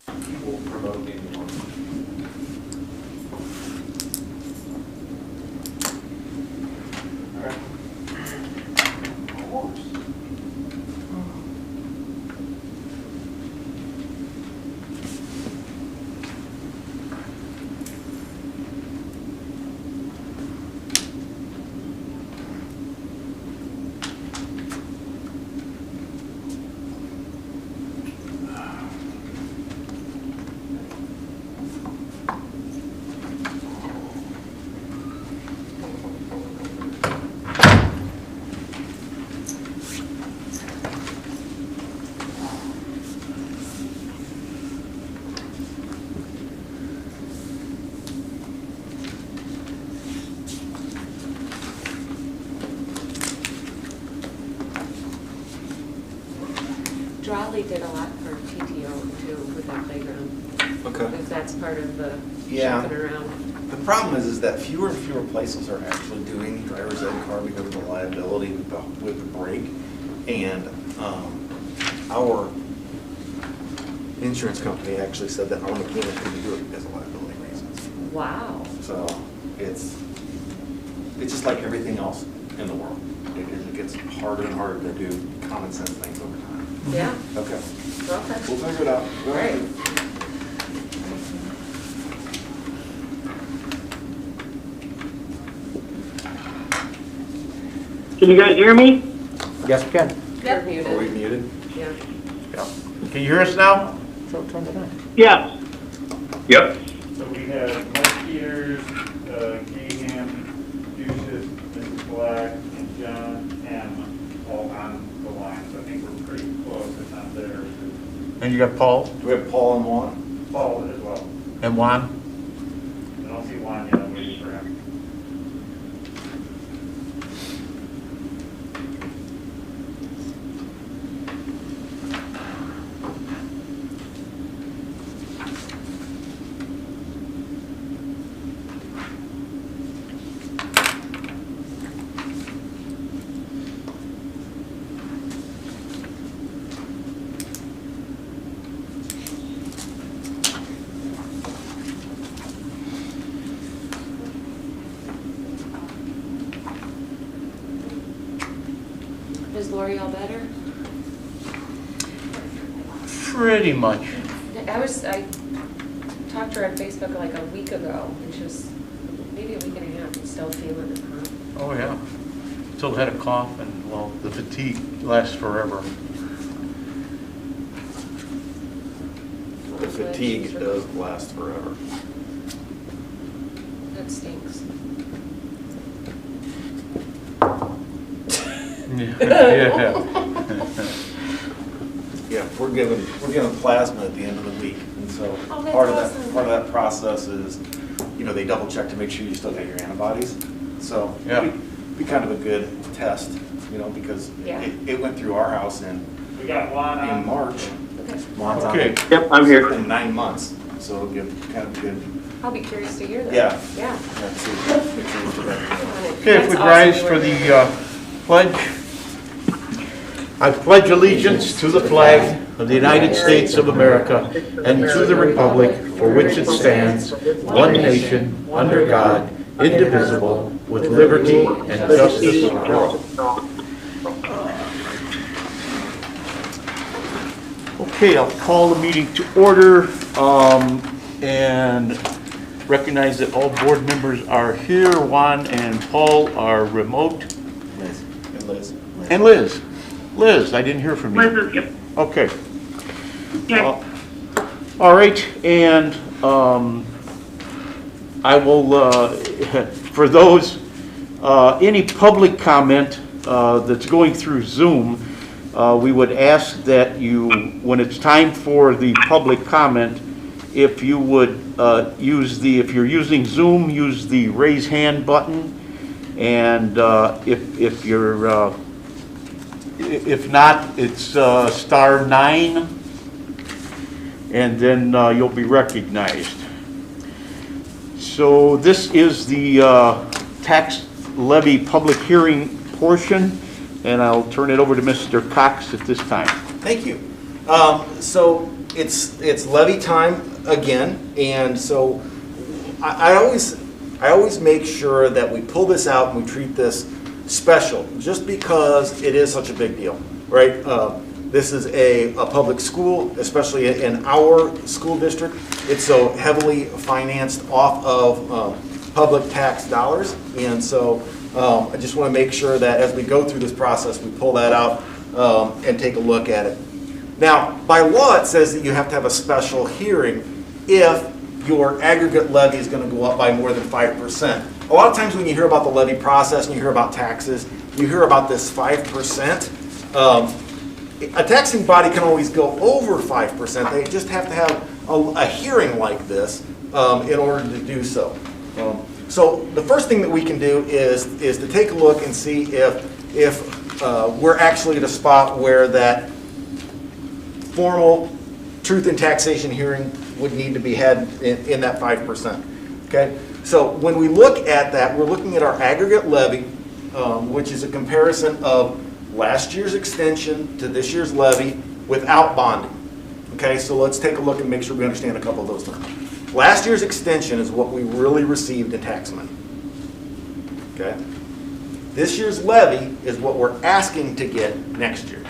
Will promote anyone. All right. Of course. Raleigh did a lot for TTO too with that playground. Okay. Because that's part of the Yeah. shopping around. The problem is that fewer and fewer places are actually doing driver's ed car because of the liability with the brake. And our insurance company actually said that our mechanic couldn't do it because of liability reasons. Wow. So it's just like everything else in the world. It gets harder and harder to do common sense things over time. Yeah. Okay. Okay. We'll figure it out. Go ahead. Great. Can you guys hear me? Yes, we can. You're Are we muted. muted? Yeah. Yeah. Can you hear us now? Yes. Yep. So we have Mike Peters, Gahan, Ducis, Mrs. Black, and John M. all on the line. So I think we're pretty close, if not there. And you got Paul Do we have Paul and Juan? Paul as well. and Juan? I don't see Juan yet, I'm waiting for him. Is Lori all better? Pretty much. I talked to her on Facebook like a week ago, and she was maybe a week and a half and still feeling it, huh? Oh, yeah. Still had a cough and, well, the fatigue lasts forever. The fatigue does last forever. That stinks. Yeah. Yeah, we're given plasma at the end of the week, and so Oh, that's part of awesome. that process is, they double check to make sure you still got your antibodies. So Yeah. it'd be kind of a good test, because Yeah. it went through our house in We got Juan on. March. Okay. Juan's on Okay. it Yep, I'm here. in 9 months, so it'll give kind of good. I'll be curious to hear that. Yeah. Yeah. Let's see, pictures of that. Okay, if That's we'd awesome rise you for were the there. pledge. I pledge allegiance to the flag of the United States of America and to the republic for which it stands, one nation, under God, indivisible, with liberty and justice for all. Okay, I'll call the meeting to order and recognize that all board members are here. Juan and Paul are remote. Liz and Liz. And Liz. Liz, I didn't hear from you. Liz is, yep. Okay. Okay. All right, and I will, for those, any public comment that's going through Zoom, we would ask that you, when it's time for the public comment, if you would if you're using Zoom, use the raise hand button, and if not, it's *9, and then you'll be recognized. So this is the tax levy public hearing portion, and I'll turn it over to Mr. Cox at this time. Thank you. So it's levy time again, and so I always make sure that we pull this out and we treat this special, just because it is such a big deal, right? This is a public school, especially in our school district. It's so heavily financed off of public tax dollars, and so I just want to make sure that as we go through this process, we pull that out and take a look at it. Now, by law, it says that you have to have a special hearing if your aggregate levy is going to go up by more than 5%. A lot of times when you hear about the levy process and you hear about taxes, you hear about this 5%. A taxing body can always go over 5%. They just have to have a hearing like this in order to do so. So the first thing that we can do is to take a look and see if we're actually at a spot where that formal truth in taxation hearing would need to be had in that 5%. Okay? So when we look at that, we're looking at our aggregate levy, which is a comparison of last year's extension to this year's levy without bonding. Okay, so let's take a look and make sure we understand a couple of those terms. Last year's extension is what we really received in tax money. Okay? This year's levy is what we're asking to get next year.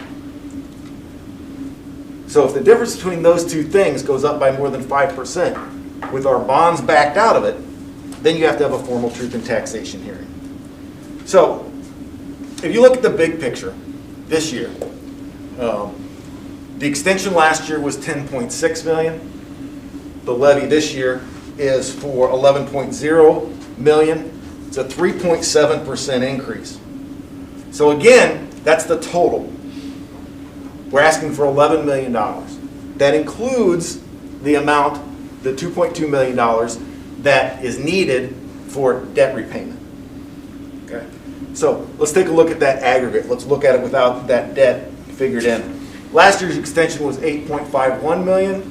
So if the difference between those two things goes up by more than 5% with our bonds backed out of it, then you have to have a formal truth in taxation hearing. So if you look at the big picture this year, the extension last year was 10.6 million. The levy this year is for 11.0 million. It's a 3.7% increase. So again, that's the total. We're asking for $11 million. That includes the amount, the $2.2 million that is needed for debt repayment. Okay. So let's take a look at that aggregate. Let's look at it without that debt figured in. Last year's extension was 8.51 million.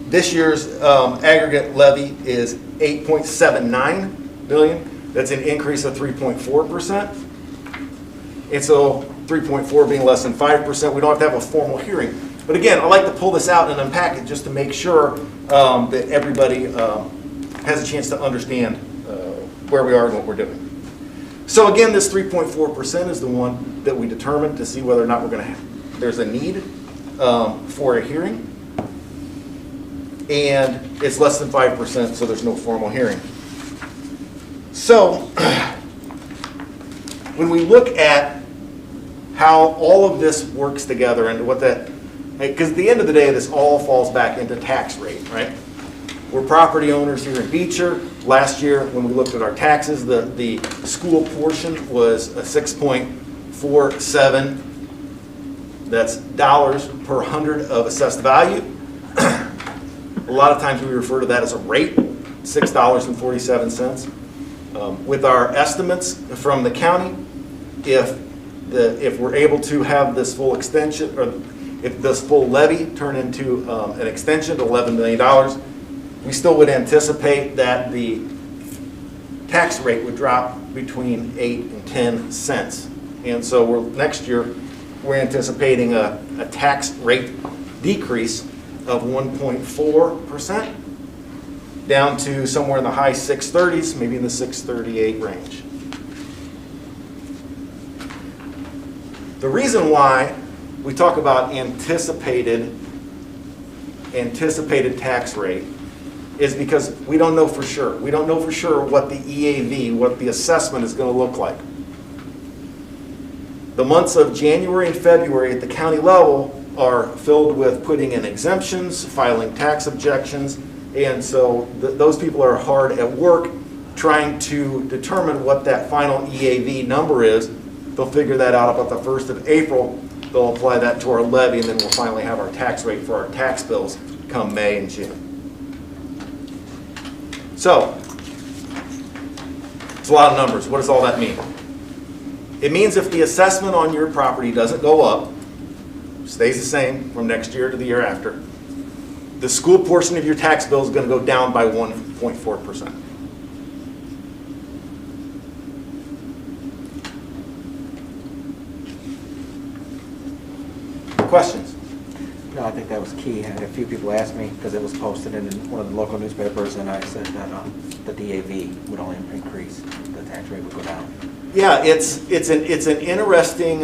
This year's aggregate levy is 8.79 million. That's an increase of 3.4%. And so 3.4 being less than 5%, we don't have to have a formal hearing. But again, I like to pull this out and unpack it just to make sure that everybody has a chance to understand where we are and what we're doing. So again, this 3.4% is the one that we determined to see whether or not we're going to have. There's a need for a hearing, and it's less than 5%, so there's no formal hearing. So when we look at how all of this works together and what that, because at the end of the day, this all falls back into tax rate, right? We're property owners here in Beecher. Last year, when we looked at our taxes, the school portion was a 6.47. That's dollars per 100 of assessed value. A lot of times we refer to that as a rate, $6.47. With our estimates from the county, if we're able to have this full extension, or if this full levy turn into an extension to $11 million, we still would anticipate that the tax rate would drop between 8 and 10 cents. And so next year, we're anticipating a tax rate decrease of 1.4% down to somewhere in the high 630s, maybe in the 638 range. The reason why we talk about anticipated tax rate is because we don't know for sure. We don't know for sure what the EAV, what the assessment is going to look like. The months of January and February at the county level are filled with putting in exemptions, filing tax objections, and so those people are hard at work trying to determine what that final EAV number is. They'll figure that out about the 1st of April. They'll apply that to our levy, and then we'll finally have our tax rate for our tax bills come May and June. So, it's a lot of numbers. What does all that mean? It means if the assessment on your property doesn't go up, stays the same from next year to the year after, the school portion of your tax bill is going to go down by 1.4%. Questions? I think that was key. And a few people asked me, because it was posted in one of the local newspapers, and I said that the DAV would only increase, the tax rate would go down. Yeah, it's an interesting,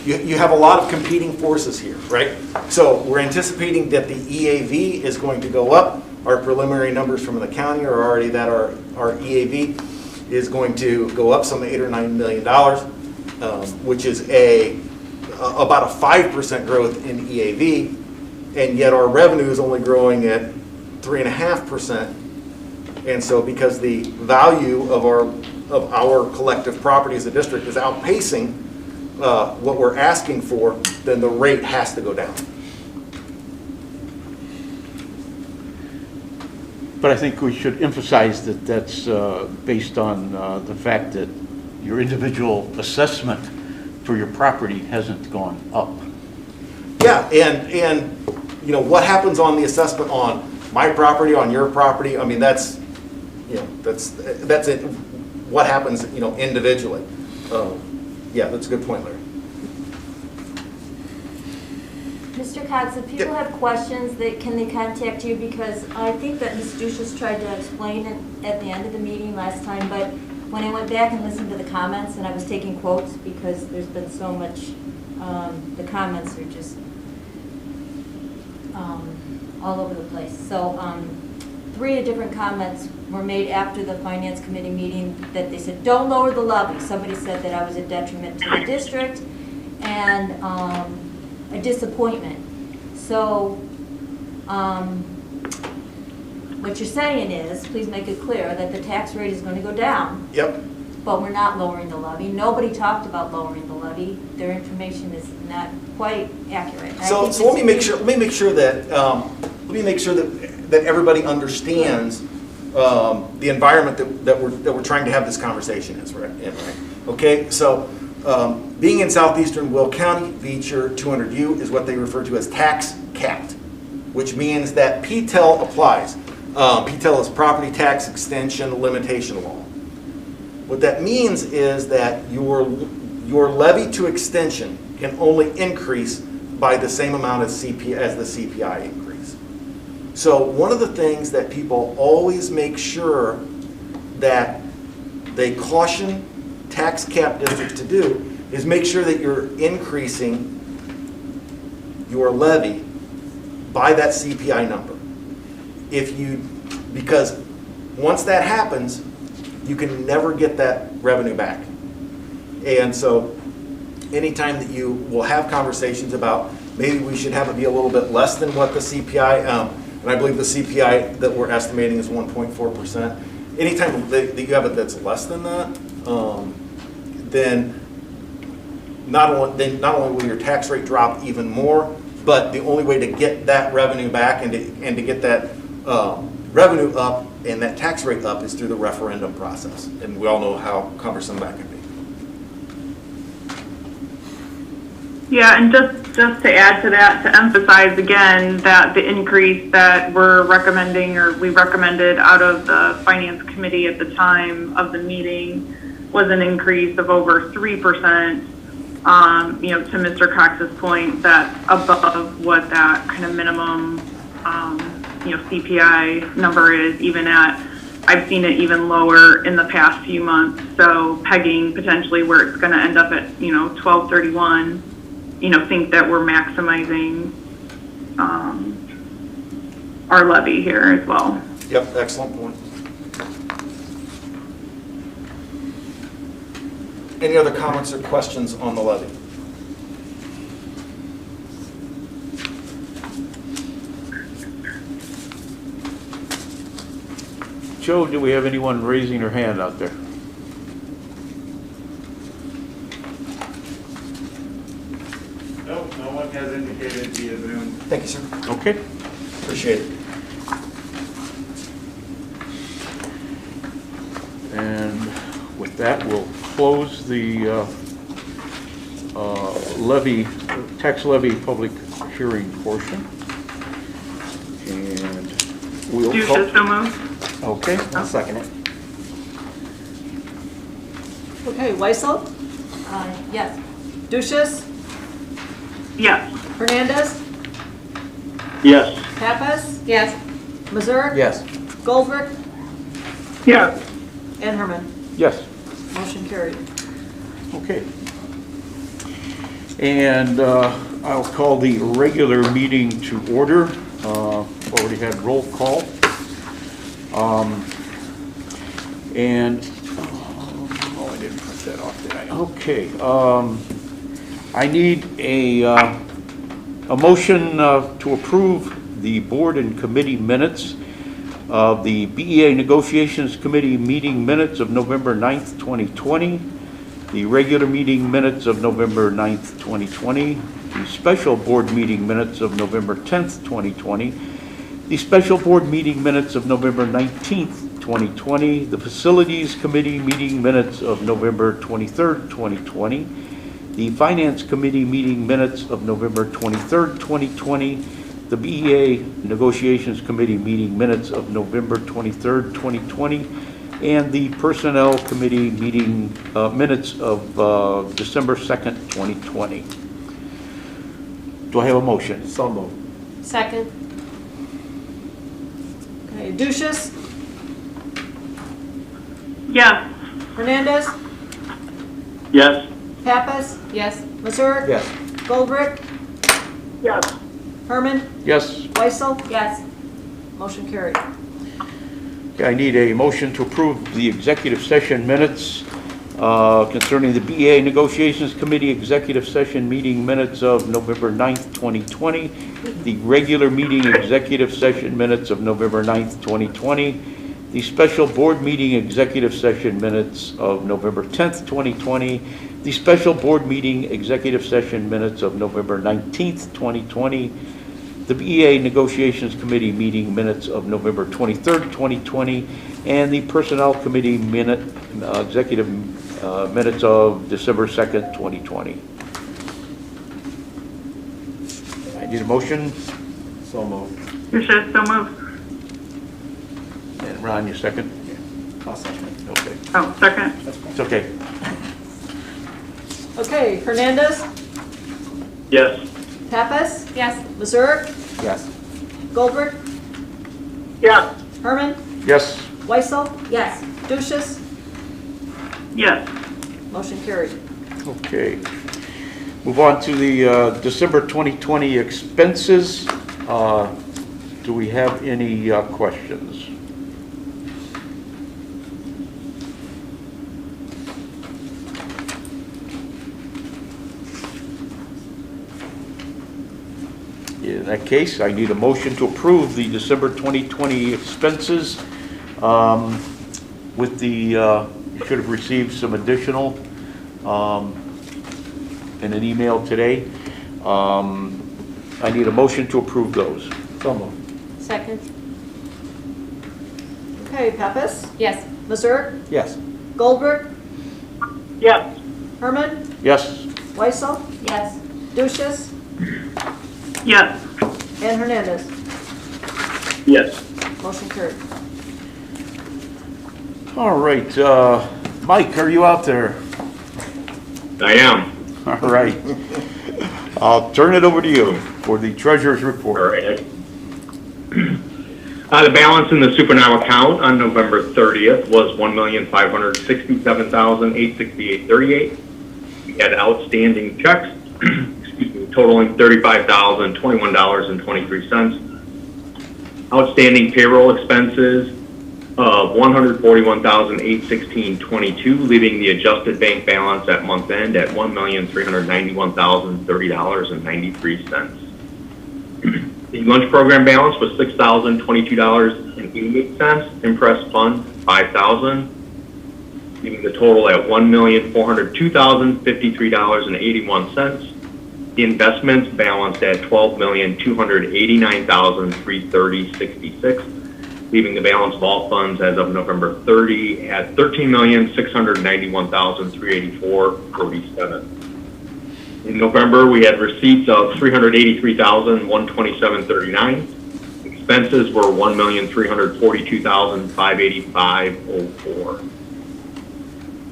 you have a lot of competing forces here, right? So we're anticipating that the EAV is going to go up. Our preliminary numbers from the county are already that our EAV is going to go up some $8 or $9 million, which is about a 5% growth in EAV, and yet our revenue is only growing at 3.5%. And so because the value of our collective property as a district is outpacing what we're asking for, then the rate has to go down. But I think we should emphasize that that's based on the fact that your individual assessment for your property hasn't gone up. Yeah, and what happens on the assessment on my property, on your property, I mean, that's it. What happens, individually. Yeah, that's a good point, Larry. Mr. Cox, if people have questions, can they contact you? Because I think that Ms. Duchess tried to explain it at the end of the meeting last time, but when I went back and listened to the comments, and I was taking quotes because there's been so much, the comments are just all over the place. So 3 different comments were made after the Finance Committee meeting that they said, don't lower the levy. Somebody said that I was a detriment to the district and a disappointment. So what you're saying is, please make it clear that the tax rate is going to go down. Yep. But we're not lowering the levy. Nobody talked about lowering the levy. Their information is not quite accurate. So let me make sure that everybody understands the environment that we're trying to have this conversation in, right? Okay, so being in southeastern Will County, Beecher 200U is what they refer to as tax capped, which means that PTEL applies. PTEL is Property Tax Extension Limitation Law. What that means is that your levy to extension can only increase by the same amount as the CPI increase. So one of the things that people always make sure that they caution tax cap districts to do is make sure that you're increasing your levy by that CPI number. Because once that happens, you can never get that revenue back. And so anytime that you will have conversations about maybe we should have it be a little bit less than what the CPI, and I believe the CPI that we're estimating is 1.4%. Anytime that you have it that's less than that, then not only will your tax rate drop even more, but the only way to get that revenue back and to get that revenue up and that tax rate up is through the referendum process. And we all know how cumbersome that can be. Yeah, and just to add to that, to emphasize again that the increase that we're recommending, or we recommended out of the Finance Committee at the time of the meeting, was an increase of over 3%. To Mr. Cox's point, that's above what that kind of minimum, CPI number is, even at, I've seen it even lower in the past few months. So pegging potentially where it's going to end up at, 1231, think that we're maximizing our levy here as well. Yep, excellent point. Any other comments or questions on the levy? Joe, do we have anyone raising their hand out there? No, no one has indicated via Zoom. Thank you, sir. Okay. Appreciate it. And with that, we'll close the tax levy public hearing portion. And we'll Duchess, so moved. Okay. I'll second it. Okay, Weissel, Yes. Duchess, Yes. Hernandez, Yes. Pappas, Yes. Missouri, Yes. Goldberg, Yes. and Herman. Yes. Motion carried. Okay. And I'll call the regular meeting to order. Already had roll call. And, oh, I didn't print that off, did I? Okay. I need a motion to approve the board and committee minutes of the BEA Negotiations Committee meeting minutes of November 9th, 2020, the regular meeting minutes of November 9th, 2020, the special board meeting minutes of November 10th, 2020, the special board meeting minutes of November 19th, 2020, the Facilities Committee meeting minutes of November 23rd, 2020, the Finance Committee meeting minutes of November 23rd, 2020, the BEA Negotiations Committee meeting minutes of November 23rd, 2020, and the Personnel Committee meeting minutes of December 2nd, 2020. Do I have a motion? So moved. Second. Okay, Duchess, Yes. Hernandez, Yes. Pappas, Yes. Missouri, Yes. Goldberg, Yes. Herman, Yes. Weissel, Yes. motion carried. Okay, I need a motion to approve the executive session minutes concerning the BEA Negotiations Committee executive session meeting minutes of November 9th, 2020, the regular meeting executive session minutes of November 9th, 2020, the special board meeting executive session minutes of November 10th, 2020, the special board meeting executive session minutes of November 19th, 2020, the BEA Negotiations Committee meeting minutes of November 23rd, 2020, and the Personnel Committee executive minutes of December 2nd, 2020. I need a motion, So moved. Duchess, so moved. and Ron, you second? I'll second it. Okay, Oh, second. it's okay. Okay, Hernandez, Yes. Pappas, Yes. Missouri, Yes. Goldberg, Yes. Herman, Yes. Weissel, Yes. Duchess, Yes. motion carried. Okay. Move on to the December 2020 expenses. Do we have any questions? In that case, I need a motion to approve the December 2020 expenses with the, you should have received some additional in an email today. I need a motion to approve those. So moved. Second. Okay, Pappas, Yes. Missouri, Yes. Goldberg, Yes. Herman, Yes? Weissel, Yes. Duchess, Yes. and Hernandez, Yes. motion carried. All right, Mike, are you out there? I am. All right. I'll turn it over to you for the treasurer's All report. right. The balance in the super now account on November 30th was $1,567,868.38. We had outstanding checks, excuse me, totaling $35,021.23. Outstanding payroll expenses of $141,816.22, leaving the adjusted bank balance at month end at $1,391,030.93. The lunch program balance was $6,022.88. Impress fund $5,000, leaving the total at $1,402,053.81. The investments balanced at $12,289,330.66. Leaving the balance of all funds as of November 30 at $13,691,384.47. In November, we had receipts of $383,127.39. Expenses were $1,342,585.04.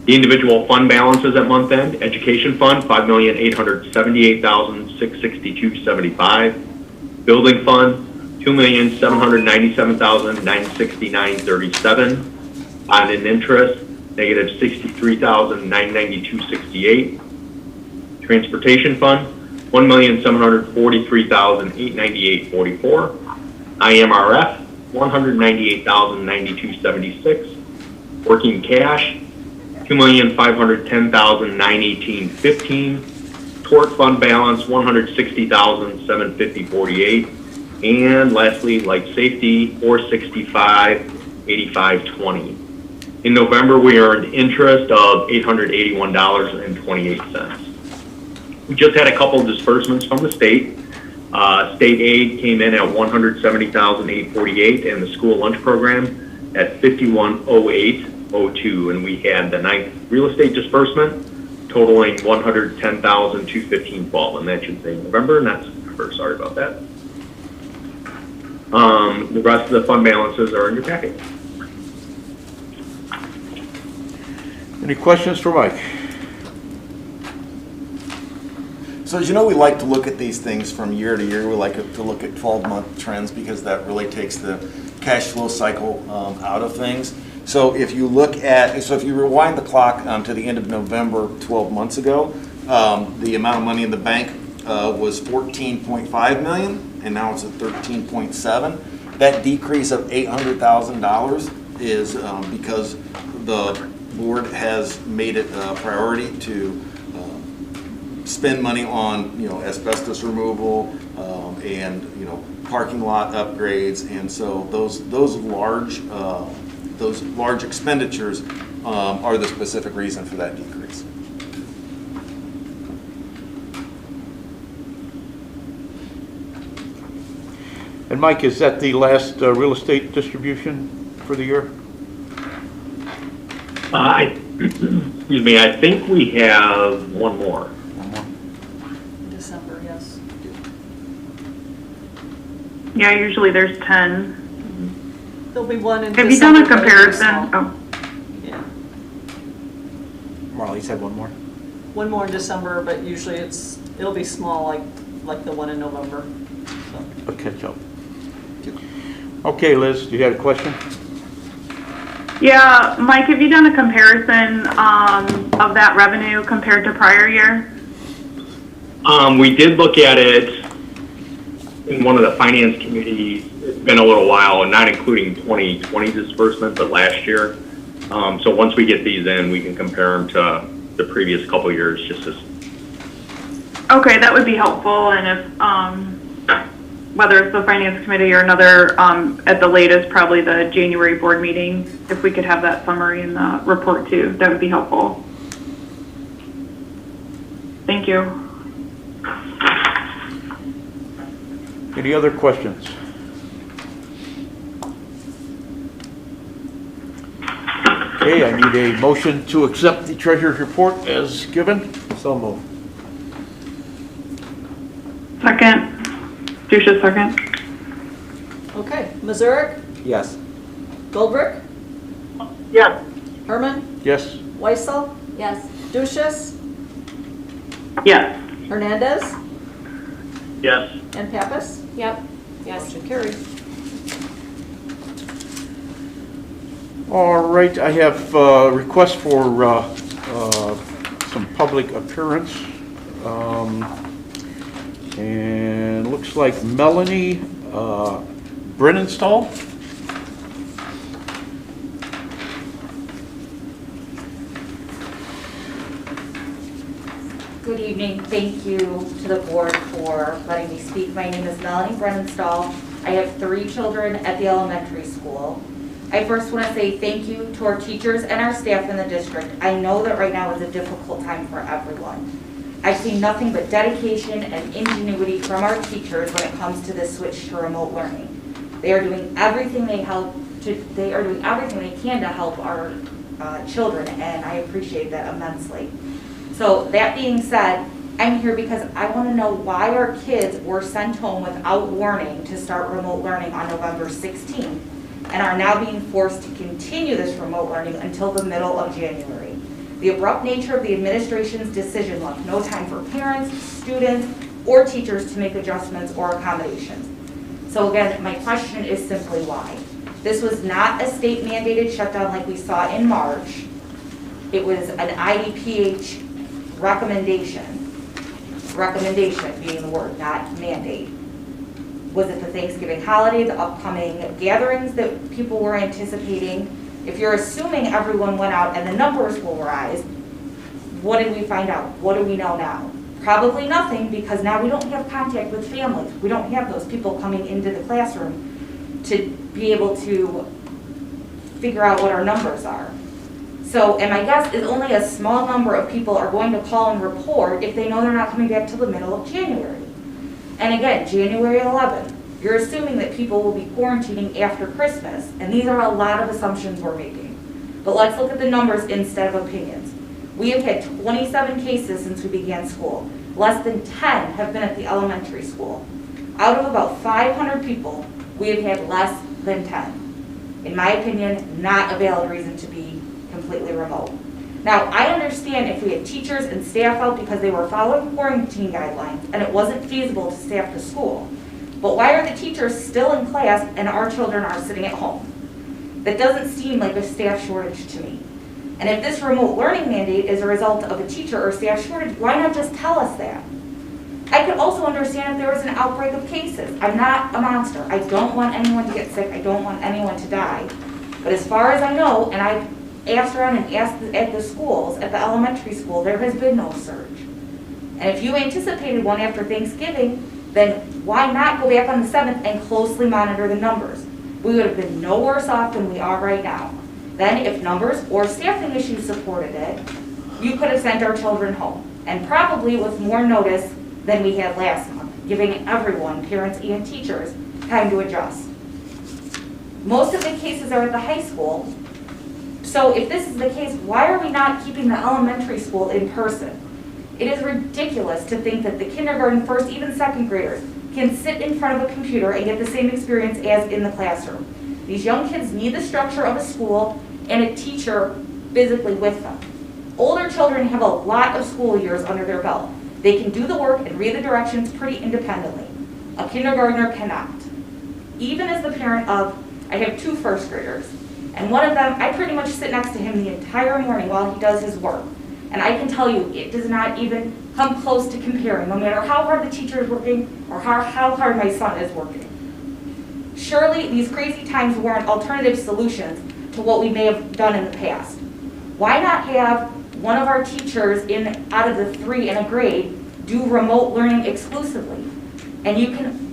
The individual fund balances at month end: education fund $5,878,700. $662.75. Building fund, $2,797,969.37. Bond and interest, negative $63,992.68. Transportation fund, $1,743,898.44. IMRF, $198,092.76. Working cash, $2,510,918.15. Tort fund balance, $160,750.48. And lastly, life safety, $465,85.20. In November, we earned interest of $881.28. We just had a couple of disbursements from the state. State aid came in at $170,848, and the school lunch program at $5108.02. And we had the 9th real estate disbursement totaling $110,215.12, and that should say November, and that's September. Sorry about that. The rest of the fund balances are in your packet. Any questions for Mike? So as you know, we like to look at these things from year to year. We like to look at 12-month trends because that really takes the cash flow cycle out of things. So if you rewind the clock to the end of November 12 months ago, the amount of money in the bank was $14.5 million, and now it's at $13.7. That decrease of $800,000 is because the board has made it a priority to spend money on, asbestos removal and, parking lot upgrades, and so those large expenditures are the specific reason for that decrease. And Mike, is that the last real estate distribution for the year? Excuse me, I think we have one more. December, yes. Yeah, usually there's 10. There'll be one in Have December. you done a comparison? Oh, Yeah, Marla, you said one more? one more in December, but usually it'll be small, like the one in November. So. A catch up. Okay, Liz, you had a question? yeah, Mike, have you done a comparison of that revenue compared to prior year? We did look at it in one of the finance committees. It's been a little while, and not including 2020 disbursement, but last year. So once we get these in, we can compare them to the previous couple years, just as. Okay, that would be helpful, and if, whether it's the finance committee or another, at the latest, probably the January board meeting, if we could have that summary in the report too, that would be helpful. Thank you. Any other questions? Okay, I need a motion to accept the treasurer's report as given. So moved. Second. Ducia, second. Okay, Mazurik, Yes. Goldbrick, Yes. Herman, Yes? Weissel, Yes. Duchess, Yes. Hernandez, Yes. and Pappas. Yep, yes. Motion carried. All right, I have a request for some public appearance. And looks like Melanie Brennenstall. Good evening. Thank you to the board for letting me speak. My name is Melanie Brennenstall. I have 3 children at the elementary school. I first want to say thank you to our teachers and our staff in the district. I know that right now is a difficult time for everyone. I've seen nothing but dedication and ingenuity from our teachers when it comes to this switch to remote learning. They are doing everything they can to help our children, and I appreciate that immensely. So that being said, I'm here because I want to know why our kids were sent home without warning to start remote learning on November 16th and are now being forced to continue this remote learning until the middle of January. The abrupt nature of the administration's decision left no time for parents, students, or teachers to make adjustments or accommodations. So again, my question is simply why? This was not a state mandated shutdown like we saw in March. It was an IDPH recommendation. Recommendation being the word, not mandate. Was it the Thanksgiving holiday, the upcoming gatherings that people were anticipating? If you're assuming everyone went out and the numbers will rise, what did we find out? What do we know now? Probably nothing, because now we don't have contact with families. We don't have those people coming into the classroom to be able to figure out what our numbers are. So, and my guess is only a small number of people are going to call and report if they know they're not coming back till the middle of January. And again, January 11th, you're assuming that people will be quarantining after Christmas, and these are a lot of assumptions we're making. But let's look at the numbers instead of opinions. We have had 27 cases since we began school. Less than 10 have been at the elementary school. Out of about 500 people, we have had less than 10. In my opinion, not a valid reason to be completely remote. Now, I understand if we had teachers and staff out because they were following quarantine guidelines and it wasn't feasible to staff the school. But why are the teachers still in class and our children are sitting at home? That doesn't seem like a staff shortage to me. And if this remote learning mandate is a result of a teacher or staff shortage, why not just tell us that? I could also understand if there was an outbreak of cases. I'm not a monster. I don't want anyone to get sick. I don't want anyone to die. But as far as I know, and I've asked around and asked at the schools, at the elementary school, there has been no surge. And if you anticipated one after Thanksgiving, then why not go back on the 7th and closely monitor the numbers? We would have been no worse off than we are right now. Then if numbers or staffing issues supported it, you could have sent our children home, and probably with more notice than we had last month, giving everyone, parents and teachers, time to adjust. Most of the cases are at the high school, so if this is the case, why are we not keeping the elementary school in person? It is ridiculous to think that the kindergarten, first, even second graders can sit in front of a computer and get the same experience as in the classroom. These young kids need the structure of a school and a teacher physically with them. Older children have a lot of school years under their belt. They can do the work and read the directions pretty independently. A kindergartner cannot. Even as the parent of, I have 2 first graders, and one of them, I pretty much sit next to him the entire morning while he does his work. And I can tell you, it does not even come close to comparing, no matter how hard the teacher is working or how hard my son is working. Surely these crazy times warrant alternative solutions to what we may have done in the past. Why not have one of our teachers out of the 3 in a grade do remote learning exclusively? And you can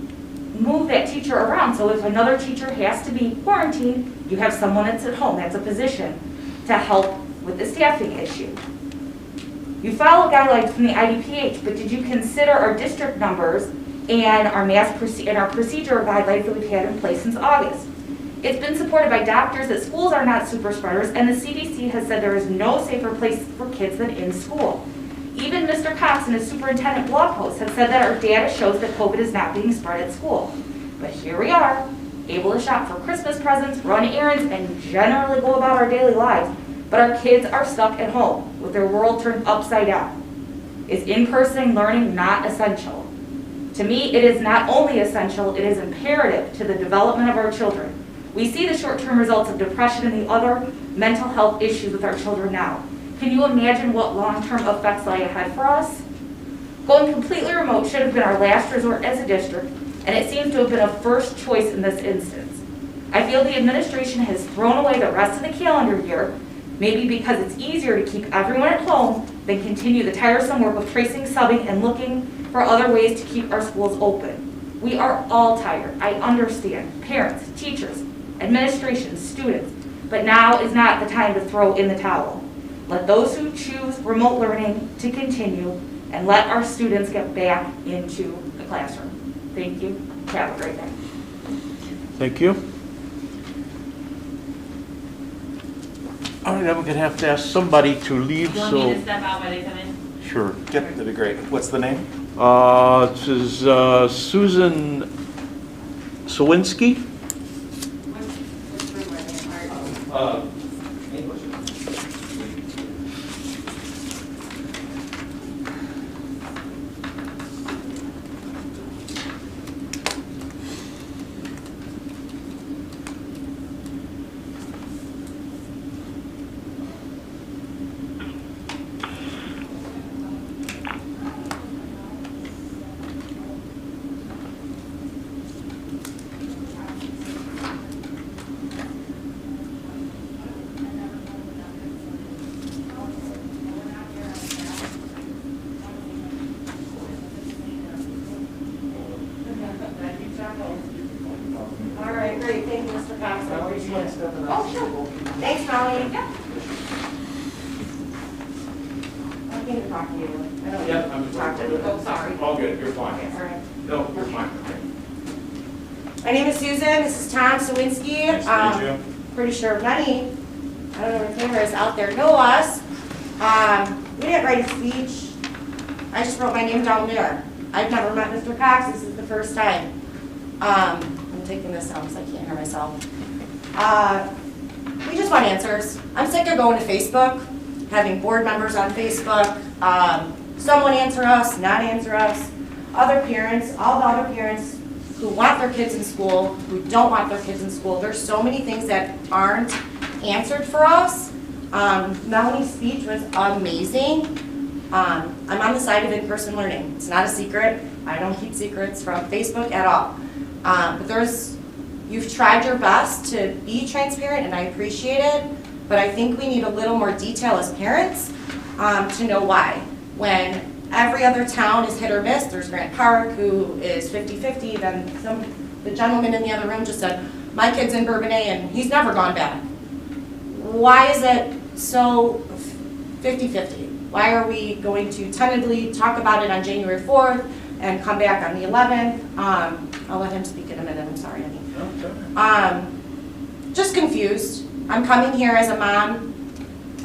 move that teacher around, so if another teacher has to be quarantined, you have someone that's at home, that's a position, to help with the staffing issue. You follow guidelines from the IDPH, but did you consider our district numbers and our procedural guidelines that we've had in place since August? It's been supported by doctors that schools are not super spreaders, and the CDC has said there is no safer place for kids than in school. Even Mr. Cox in his superintendent blog post has said that our data shows that COVID is not being spread at school. But here we are, able to shop for Christmas presents, run errands, and generally go about our daily lives, but our kids are stuck at home with their world turned upside down. Is in-person learning not essential? To me, it is not only essential, it is imperative to the development of our children. We see the short-term results of depression and the other mental health issues with our children now. Can you imagine what long-term effects lie ahead for us? Going completely remote should have been our last resort as a district, and it seems to have been a first choice in this instance. I feel the administration has thrown away the rest of the calendar year, maybe because it's easier to keep everyone at home than continue the tiresome work of tracing, subbing, and looking for other ways to keep our schools open. We are all tired. I understand. Parents, teachers, administration, students. But now is not the time to throw in the towel. Let those who choose remote learning to continue, and let our students get back into the classroom. Thank you. Have a great day. Thank you. All right, I'm going to have to ask somebody to leave, Do you want me to step out while they come in? Sure. Yep, that'd be great. What's the name? This is Susan Sawinski. English. Mr. Cox. I Well, you appreciate want it. to step it Oh, up. sure. Thanks, Molly. Yeah. I can't even talk to you. I don't Yeah, even I'm just- talk to you. Oh, sorry. All good, you're fine. Okay, sorry. No, you're fine. My name is Susan, this is Tom Sawinski. Nice to meet you. Pretty sure many, I don't know if cameras out there know us. We didn't write a speech. I just wrote my name down there. I've never met Mr. Cox, this is the first time. I'm taking this out because I can't hear myself. We just want answers. I'm sick of going to Facebook, having board members on Facebook. Someone answer us, not answer us. Other parents, all the other parents who want their kids in school, who don't want their kids in school. There's so many things that aren't answered for us. Melanie's speech was amazing. I'm on the side of in-person learning. It's not a secret. I don't keep secrets from Facebook at all. But you've tried your best to be transparent, and I appreciate it. But I think we need a little more detail as parents to know why. When every other town is hit or miss, there's Grant Park, who is 50-50, then the gentleman in the other room just said, my kid's in Bourbonnais and he's never gone back. Why is it so 50-50? Why are we going to tentatively talk about it on January 4th and come back on the 11th? I'll let him speak in a minute, I'm sorry, honey. Just confused. I'm coming here as a mom,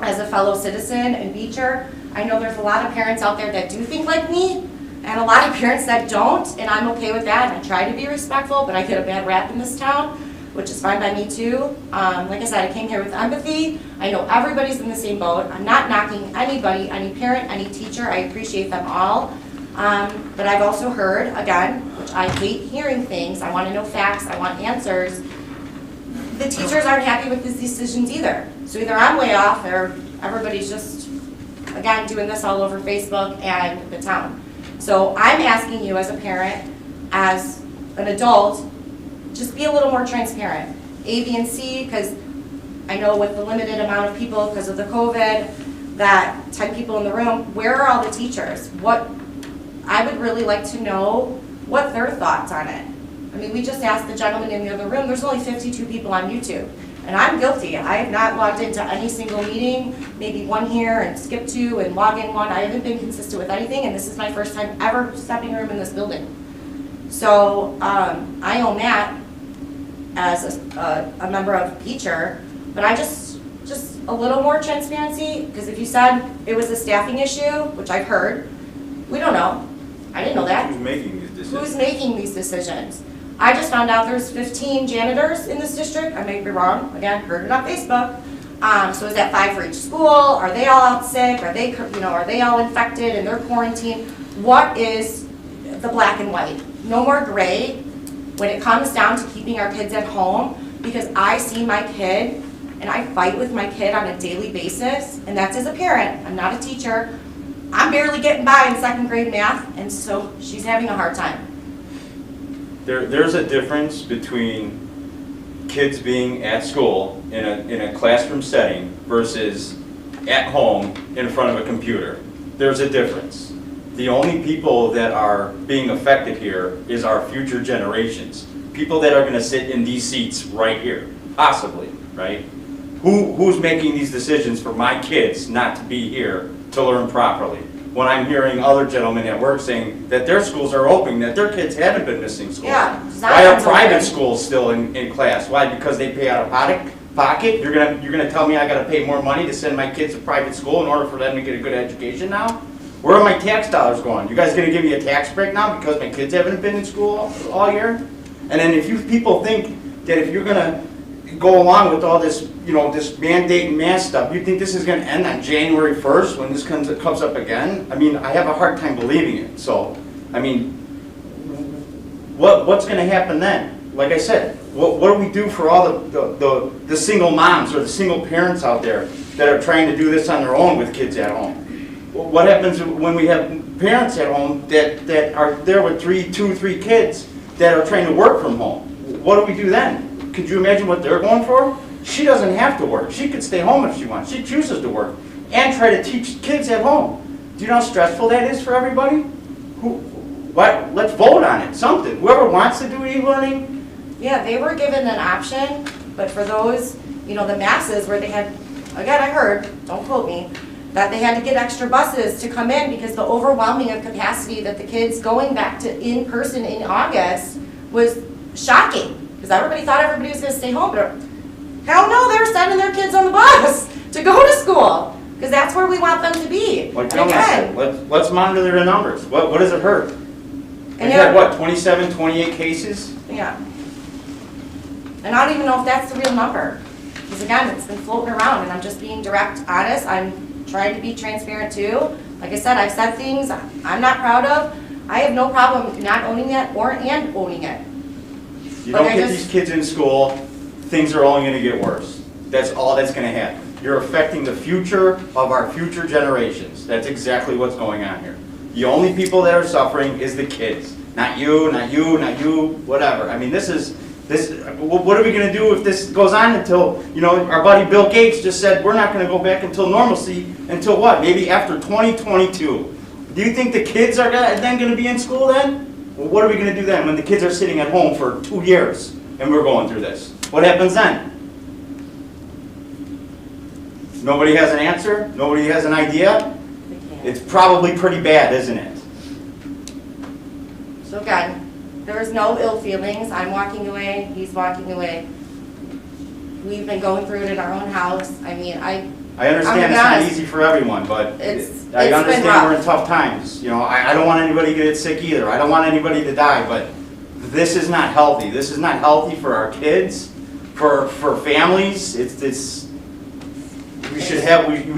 as a fellow citizen and Beecher. I know there's a lot of parents out there that do think like me, and a lot of parents that don't, and I'm okay with that, and I try to be respectful, but I get a bad rap in this town, which is fine by me too. Like I said, I came here with empathy. I know everybody's in the same boat. I'm not knocking anybody, any parent, any teacher. I appreciate them all. But I've also heard, again, which I hate hearing things, I want to know facts, I want answers. The teachers aren't happy with these decisions either. So either I'm way off or everybody's just, again, doing this all over Facebook and the town. So I'm asking you as a parent, as an adult, just be a little more transparent. A, B, and C, because I know with the limited amount of people because of the COVID, that 10 people in the room, where are all the teachers? I would really like to know what their thoughts on it. I mean, we just asked the gentleman in the other room, there's only 52 people on YouTube. And I'm guilty. I have not logged into any single meeting, maybe one here and skip two and log in one. I haven't been consistent with anything, and this is my first time ever stepping room in this building. So I own that as a member of Beecher, but I just a little more transparency, because if you said it was a staffing issue, which I've heard, we don't know. I didn't know that. Who's making these decisions? Who's making these decisions? I just found out there's 15 janitors in this district. I may be wrong. Again, heard it on Facebook. So is that 5 for each school? Are they all out sick? Are they, are they all infected and they're quarantined? What is the black and white? No more gray when it comes down to keeping our kids at home, because I see my kid and I fight with my kid on a daily basis, and that's as a parent. I'm not a teacher. I'm barely getting by in 2nd grade math, and so she's having a hard time. There's a difference between kids being at school in a classroom setting versus at home in front of a computer. There's a difference. The only people that are being affected here is our future generations. People that are going to sit in these seats right here, possibly, right? Who's making these decisions for my kids not to be here to learn properly? When I'm hearing other gentlemen at work saying that their schools are open, that their kids haven't been missing school. Yeah. Why are private schools still in class? Why? Because they pay out of pocket? You're gonna tell me I gotta pay more money to send my kids to private school in order for them to get a good education now? Where are my tax dollars going? You guys gonna give me a tax break now because my kids haven't been in school all year? And then if you people think that if you're gonna go along with all this, this mandate and mask stuff, you think this is going to end on January 1st when this comes up again? I mean, I have a hard time believing it. So, I mean, what's going to happen then? Like I said, what do we do for all the single moms or the single parents out there that are trying to do this on their own with kids at home? What happens when we have parents at home that are there with 3 kids that are trying to work from home? What do we do then? Could you imagine what they're going for? She doesn't have to work. She could stay home if she wants. She chooses to work and try to teach kids at home. Do you know how stressful that is for everybody? Let's vote on it, something. Whoever wants to do e-learning. Yeah, they were given an option But for those, you know, the masses where they had, again, I heard, don't quote me, that they had to get extra buses to come in because the overwhelming of capacity that the kids going back to in person in August was shocking. Because everybody thought everybody was gonna stay home, but hell no, they were sending their kids on the bus to go to school. Because that's where we want them to be. Like And Ellen again, said, let's monitor their numbers. What does it hurt? We And had, yeah. what, 27, 28 cases? Yeah. And I don't even know if that's the real number. Because again, it's been floating around and I'm just being direct, honest. I'm trying to be transparent too. Like I said, I've said things I'm not proud of. I have no problem not owning it and owning it. You But don't I get just- these kids in school, things are only gonna get worse. That's all that's gonna happen. You're affecting the future of our future generations. That's exactly what's going on here. The only people that are suffering is the kids. Not you, not you, not you, whatever. I mean, what are we gonna do if this goes on until, you know, our buddy Bill Gates just said, we're not gonna go back until normalcy, until what? Maybe after 2022. Do you think the kids are then gonna be in school then? Well, what are we gonna do then when the kids are sitting at home for 2 years and we're going through this? What happens then? Nobody has an answer? Nobody has an idea? It's probably pretty bad, isn't it? So again, there is no ill feelings. I'm walking away, he's walking away. We've been going through it in our own house. I mean, I I'm understand gonna it's be not honest. easy for everyone, but It's I been understand rough. we're in tough times. You know, I don't want anybody to get sick either. I don't want anybody to die, but this is not healthy. This is not healthy for our kids, for families. We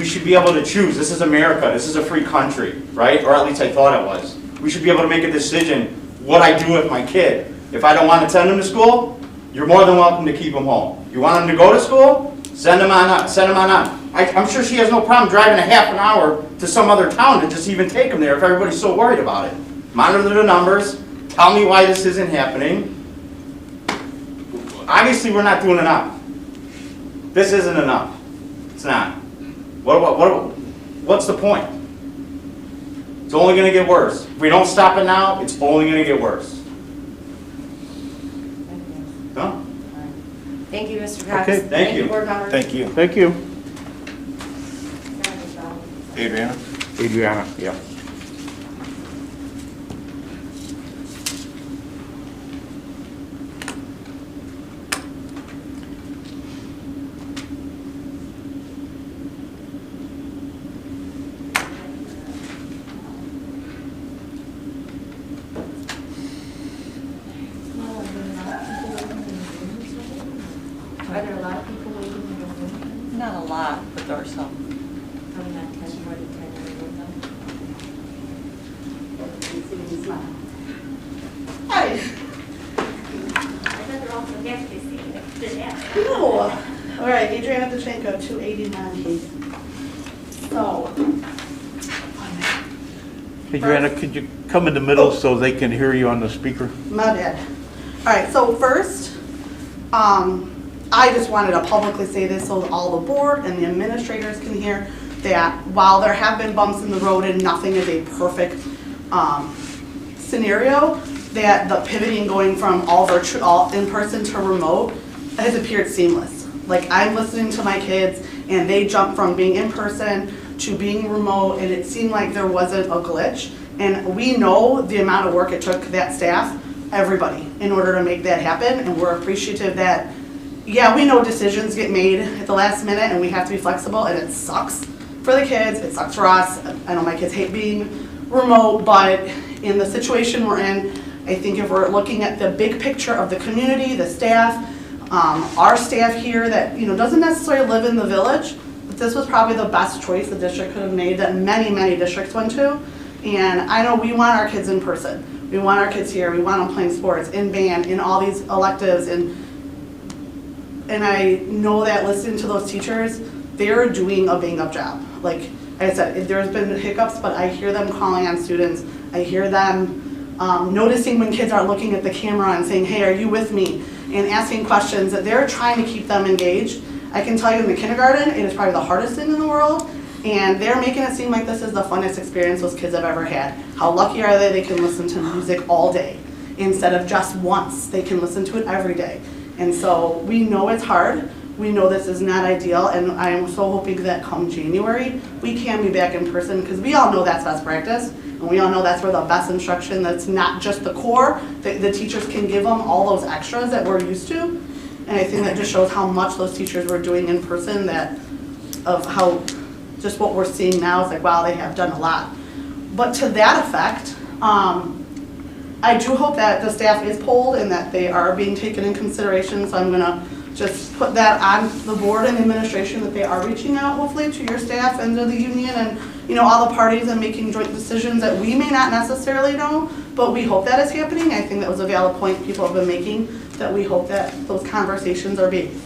should be able to choose. This is America. This is a free country, right? Or at least I thought it was. We should be able to make a decision what I do with my kid. If I don't want to send him to school, you're more than welcome to keep him home. You want him to go to school? Send him on up. Send him on up. I'm sure she has no problem driving a half an hour to some other town to just even take him there if everybody's so worried about it. Monitor the numbers. Tell me why this isn't happening. Obviously, we're not doing enough. This isn't enough. It's not. What's the point? It's only going to get worse. If we don't stop it now, it's only going to get worse. No? thank you, Mr. Cox. Okay, thank you. Board members. Thank you. Thank you. Adriana? Adriana, yeah. Are there a lot of people waiting in the room? Not a lot, but there are some. Probably not 10, more than 10 in the room though. Hi. I bet they're all so happy to see you. No. All right, Adriana Dachenko, 289. So, Adriana, could you come in the middle so they can hear you on the speaker? my bad. All right, so first, I just wanted to publicly say this so all the board and the administrators can hear that while there have been bumps in the road and nothing is a perfect scenario, that the pivoting going from all in-person to remote has appeared seamless. Like, I'm listening to my kids and they jumped from being in person to being remote, and it seemed like there wasn't a glitch. And we know the amount of work it took that staff, everybody, in order to make that happen, and we're appreciative that, yeah, we know decisions get made at the last minute and we have to be flexible, and it sucks for the kids, it sucks for us. I know my kids hate being remote, but in the situation we're in, I think if we're looking at the big picture of the community, the staff, our staff here that, you know, doesn't necessarily live in the village, but this was probably the best choice the district could have made that many, many districts went to. And I know we want our kids in person. We want our kids here. We want them playing sports, in band, in all these electives. And I know that listening to those teachers, they're doing a bang-up job. Like I said, there's been hiccups, but I hear them calling on students. I hear them noticing when kids aren't looking at the camera and saying, hey, are you with me? And asking questions that they're trying to keep them engaged. I can tell you in the kindergarten, it is probably the hardest thing in the world. And they're making it seem like this is the funnest experience those kids have ever had. How lucky are they can listen to music all day instead of just once. They can listen to it every day. And so we know it's hard. We know this is not ideal, and I am so hoping that come January, we can be back in person, because we all know that's best practice, and we all know that's where the best instruction, that's not just the core, the teachers can give them all those extras that we're used to. And I think that just shows how much those teachers were doing in person, that of how, just what we're seeing now is like, wow, they have done a lot. But to that effect, I do hope that the staff is polled and that they are being taken in consideration, so I'm gonna just put that on the board and administration, that they are reaching out hopefully to your staff and to the union and, you know, all the parties, and making joint decisions that we may not necessarily know, but we hope that is happening. I think that was a valid point people have been making, that we hope that those conversations are being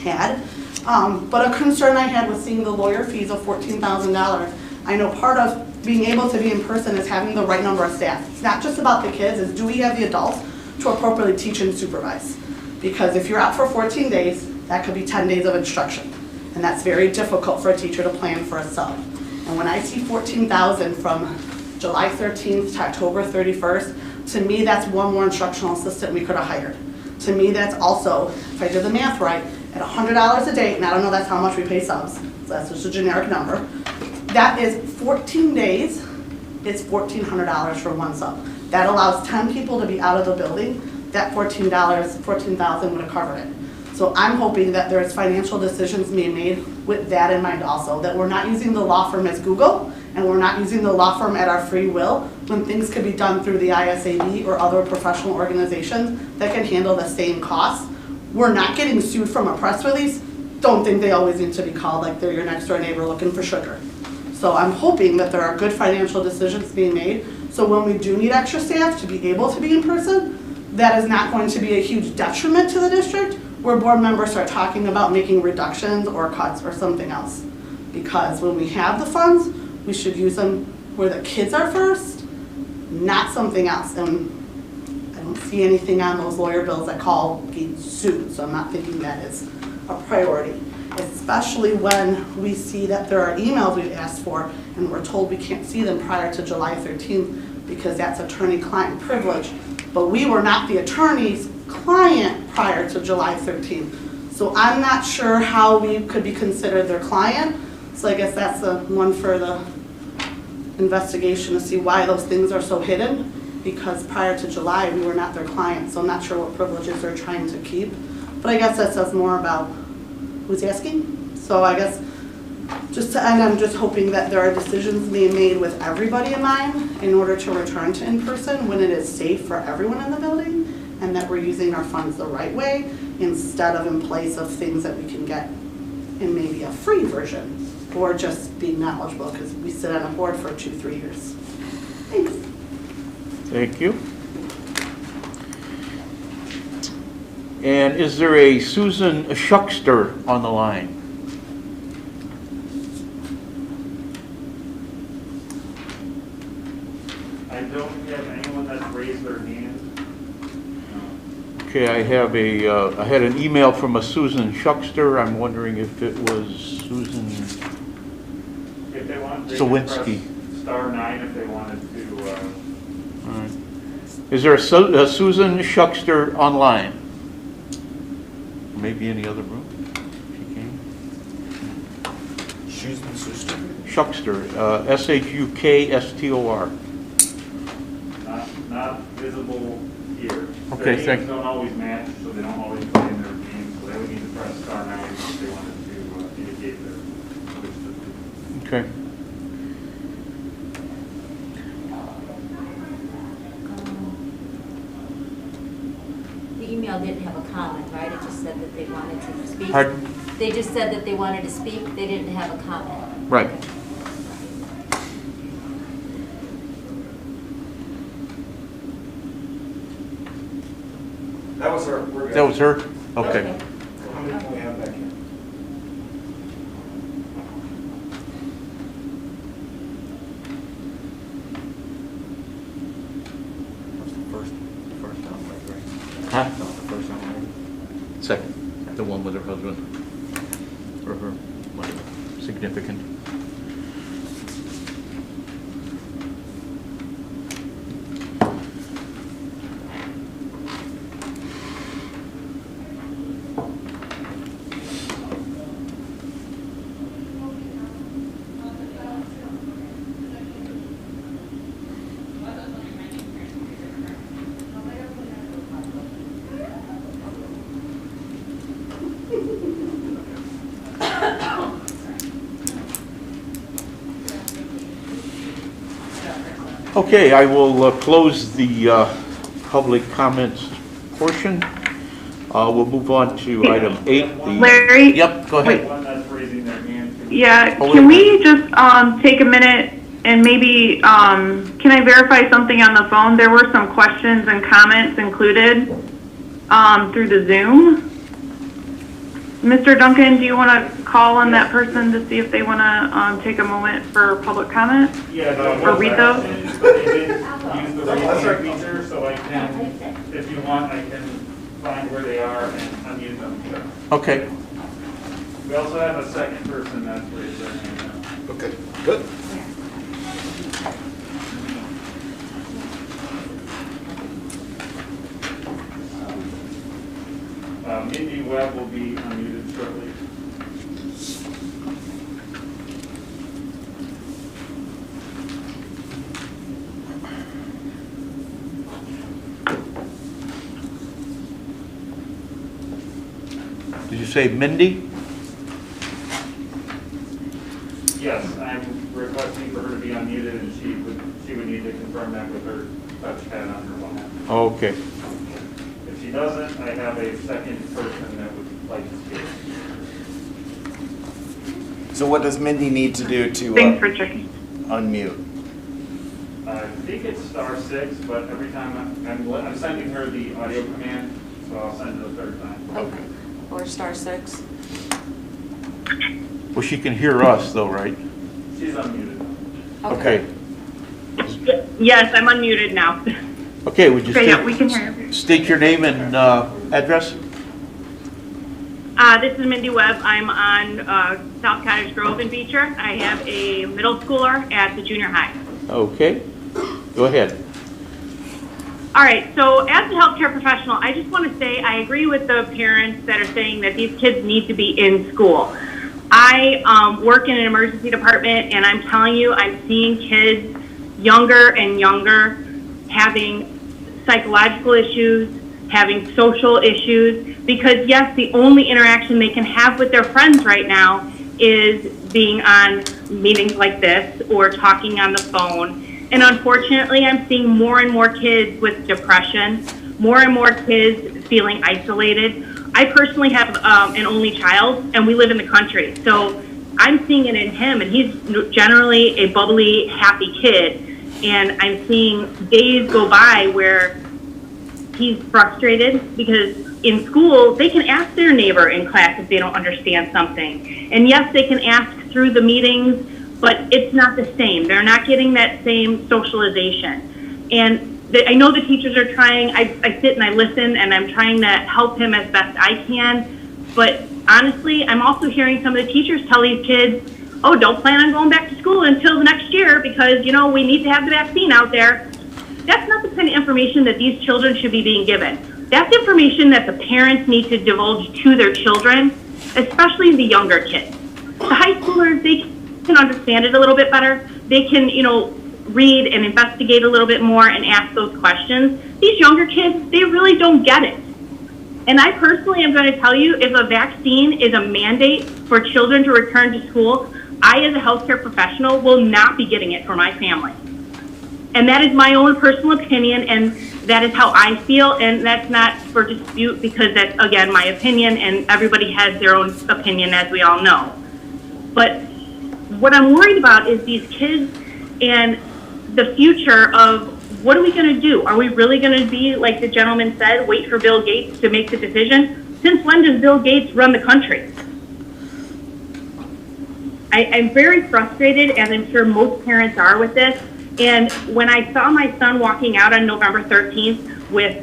had. But a concern I had was seeing the lawyer fees of $14,000. I know part of being able to be in person is having the right number of staff. It's not just about the kids, it's do we have the adults to appropriately teach and supervise? Because if you're out for 14 days, that could be 10 days of instruction. And that's very difficult for a teacher to plan for a sub. And when I see $14,000 from July 13th to October 31st, to me that's one more instructional assistant we could have hired. To me that's also, if I did the math right, at $100 a day, and I don't know that's how much we pay subs, so that's just a generic number, that is 14 days, it's $1,400 for one sub. That allows 10 people to be out of the building. That $14,000 would have covered it. So I'm hoping that there's financial decisions being made with that in mind also, that we're not using the law firm as Google, and we're not using the law firm at our free will, when things could be done through the ISAB or other professional organizations that can handle the same costs. We're not getting sued from a press release. Don't think they always need to be called like they're your next door neighbor looking for sugar. So I'm hoping that there are good financial decisions being made, so when we do need extra staff to be able to be in person, that is not going to be a huge detriment to the district, where board members start talking about making reductions or cuts or something else. Because when we have the funds, we should use them where the kids are first, not something else. And I don't see anything on those lawyer bills that call getting sued, so I'm not thinking that is a priority. Especially when we see that there are emails we've asked for and we're told we can't see them prior to July 13th because that's attorney-client privilege. But we were not the attorney's client prior to July 13th. So I'm not sure how we could be considered their client. So I guess that's the one for the investigation, to see why those things are so hidden. Because prior to July, we were not their client. So I'm not sure what privileges they're trying to keep. But I guess that says more about who's asking. So I guess just to end, I'm just hoping that there are decisions being made with everybody in mind in order to return to in-person when it is safe for everyone in the building, and that we're using our funds the right way instead of in place of things that we can get in maybe a free version, or just being knowledgeable because we sit on a board for 2-3 years. Thanks. Thank you. And is there a Susan Schuckster on the line? I don't have anyone that's raised their hand. Okay, I have I had an email from a Susan Schuckster. I'm wondering if it was Susan If they want, they Sawinski. can press *9 if they wanted to. All right. Is there a Susan Schuckster online? Maybe in the other room? She came. Schuckster, Shukstor. Not visible here. Okay, Their thank names you. don't always match, so they don't always put in their names, so they would need to press *9 if they wanted to indicate their wish to. Okay. The email didn't have a comment, right? It just said that they wanted to speak. Pardon? They just said that they wanted to speak, they didn't have a comment. Right. That was her. We're good. That was her? Okay. How many do we have back here? That's the first time, right? Huh? That was the first time, Second, the one with her husband, or her whatever, significant. Okay, I will close the public comments portion. We'll move on to item 8. Larry? Yep, go ahead. One that's raising their hand. Yeah, Oh, can wait. we just take a minute and maybe, can I verify something on the phone? There were some questions and comments included through the Zoom. Mr. Duncan, do you want to call on that person to see if they want to take a moment for public comment? Yeah, Or read those? Use the raise hand feature, so I can, if you want, I can find where they are and unmute them. Okay. We also have a second person that's raised their hand now. Okay, good. Mindy Webb will be unmuted shortly. Did you say Mindy? Yes, I'm requesting for her to be unmuted, and she would need to confirm that with her touchpad on her phone. Okay. If she doesn't, I have a second person that would like to speak. So what does Mindy need to do to Thanks for checking. unmute? I think it's *6, but every time I'm sending her the audio command, so I'll send it a third time. Okay. Or *6. Well, she can hear us though, right? She's unmuted. Okay. Yes, I'm unmuted now. Okay, would you Okay, yeah, we can hear you. state your name and address? This is Mindy Webb. I'm on South Cottage Grove in Beecher. I have a middle schooler at the junior high. Okay, go ahead. All right, so as a healthcare professional, I just want to say I agree with the parents that are saying that these kids need to be in school. I work in an emergency department, and I'm telling you, I'm seeing kids younger and younger having psychological issues, having social issues, because yes, the only interaction they can have with their friends right now is being on meetings like this or talking on the phone. And unfortunately, I'm seeing more and more kids with depression, more and more kids feeling isolated. I personally have an only child, and we live in the country. So I'm seeing it in him, and he's generally a bubbly, happy kid. And I'm seeing days go by where he's frustrated because in school, they can ask their neighbor in class if they don't understand something. And yes, they can ask through the meetings, but it's not the same. They're not getting that same socialization. And I know the teachers are trying. I sit and I listen, and I'm trying to help him as best I can. But honestly, I'm also hearing some of the teachers tell these kids, oh, don't plan on going back to school until the next year because, you know, we need to have the vaccine out there. That's not the kind of information that these children should be being given. That's information that the parents need to divulge to their children, especially the younger kids. The high schoolers, they can understand it a little bit better. They can, you know, read and investigate a little bit more and ask those questions. These younger kids, they really don't get it. And I personally am going to tell you, if a vaccine is a mandate for children to return to school, I, as a healthcare professional, will not be getting it for my family. And that is my own personal opinion, and that is how I feel, and that's not for dispute because that's, again, my opinion, and everybody has their own opinion, as we all know. But what I'm worried about is these kids and the future of what are we going to do? Are we really going to be, like the gentleman said, wait for Bill Gates to make the decision? Since when does Bill Gates run the country? I'm very frustrated, as I'm sure most parents are with this. And when I saw my son walking out on November 13th with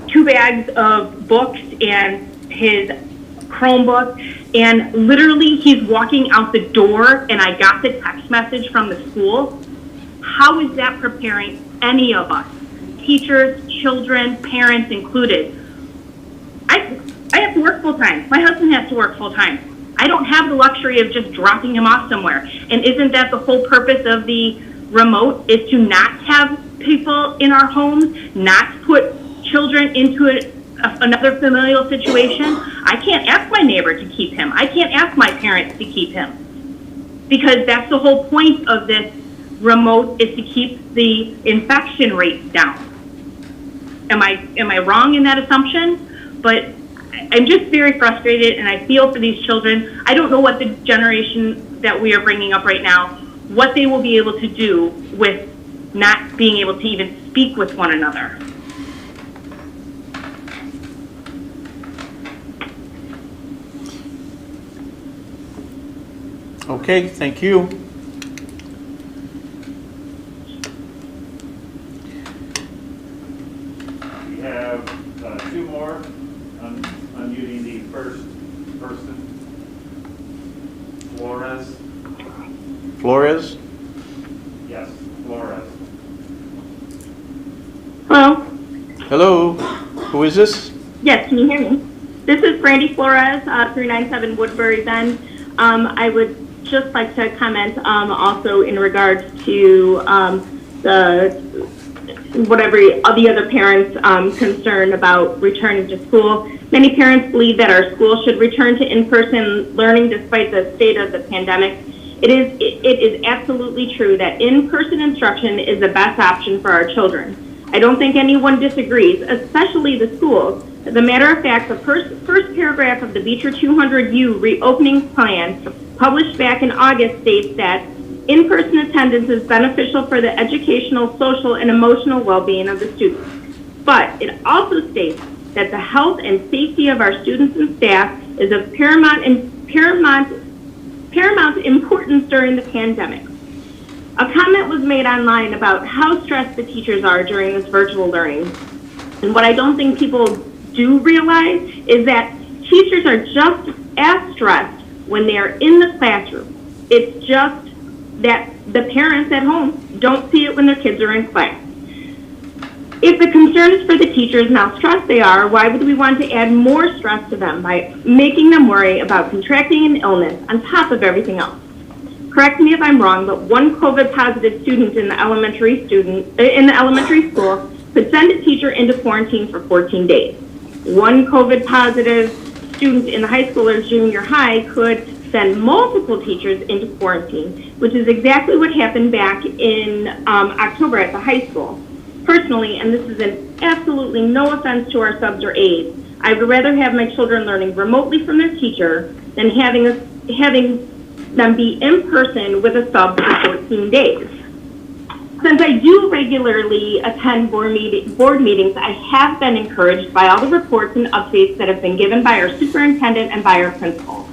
2 bags of books and his Chromebook, and literally he's walking out the door, and I got the text message from the school, how is that preparing any of us? Teachers, children, parents included. I have to work full time. My husband has to work full time. I don't have the luxury of just dropping him off somewhere. And isn't that the whole purpose of the remote, is to not have people in our homes, not put children into another familial situation? I can't ask my neighbor to keep him. I can't ask my parents to keep him. Because that's the whole point of this remote is to keep the infection rates down. Am I wrong in that assumption? But I'm just very frustrated, and I feel for these children. I don't know what the generation that we are bringing up right now, what they will be able to do with not being able to even speak with one another. Okay, thank you. We have two more. Unmuting the first person. Flores. Flores? Yes, Flores. Hello? Hello, who is this? Yes, can you hear me? This is Brandy Flores, 397 Woodbury Bend. I would just like to comment also in regards to the other parents' concern about returning to school. Many parents believe that our school should return to in-person learning despite the state of the pandemic. It is absolutely true that in-person instruction is the best option for our children. I don't think anyone disagrees, especially the schools. As a matter of fact, the first paragraph of the Beecher 200U reopening plan published back in August states that in-person attendance is beneficial for the educational, social, and emotional well-being of the students. But it also states that the health and safety of our students and staff is of paramount importance during the pandemic. A comment was made online about how stressed the teachers are during this virtual learning. And what I don't think people do realize is that teachers are just as stressed when they are in the classroom. It's just that the parents at home don't see it when their kids are in class. If the concern is for the teachers and how stressed they are, why would we want to add more stress to them by making them worry about contracting an illness on top of everything else? Correct me if I'm wrong, but one COVID positive student in the elementary school could send a teacher into quarantine for 14 days. One COVID positive student in the high school or junior high could send multiple teachers into quarantine, which is exactly what happened back in October at the high school. Personally, and this is an absolutely no offense to our subs or aides, I would rather have my children learning remotely from their teacher than having them be in person with a sub for 14 days. Since I do regularly attend board meetings, I have been encouraged by all the reports and updates that have been given by our superintendent and by our principal.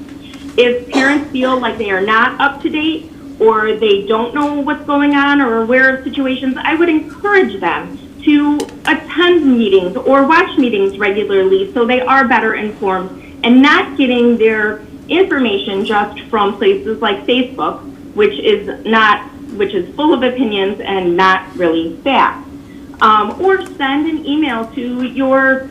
If parents feel like they are not up to date or they don't know what's going on or aware of situations, I would encourage them to attend meetings or watch meetings regularly so they are better informed and not getting their information just from places like Facebook, which is full of opinions and not really fact. Or send an email to your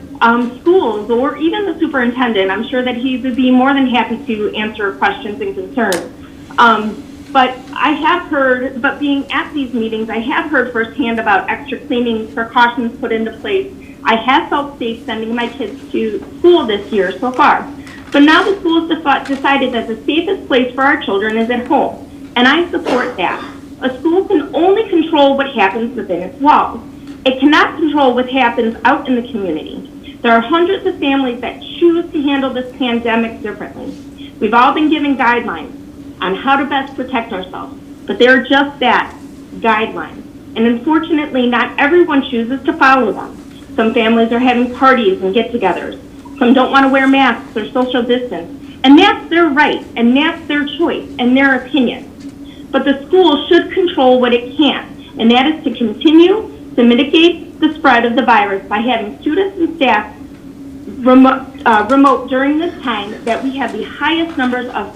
schools or even the superintendent. I'm sure that he would be more than happy to answer questions and concerns. But being at these meetings, I have heard firsthand about extra cleaning precautions put into place. I have felt safe sending my kids to school this year so far. But now the schools decided that the safest place for our children is at home, and I support that. A school can only control what happens within its walls. It cannot control what happens out in the community. There are hundreds of families that choose to handle this pandemic differently. We've all been given guidelines on how to best protect ourselves, but they're just that, guidelines. And unfortunately, not everyone chooses to follow them. Some families are having parties and get-togethers. Some don't want to wear masks or social distance. And that's their right, and that's their choice, and their opinion. But the school should control what it can, and that is to continue to mitigate the spread of the virus by having students and staff remote during this time that we have the highest numbers of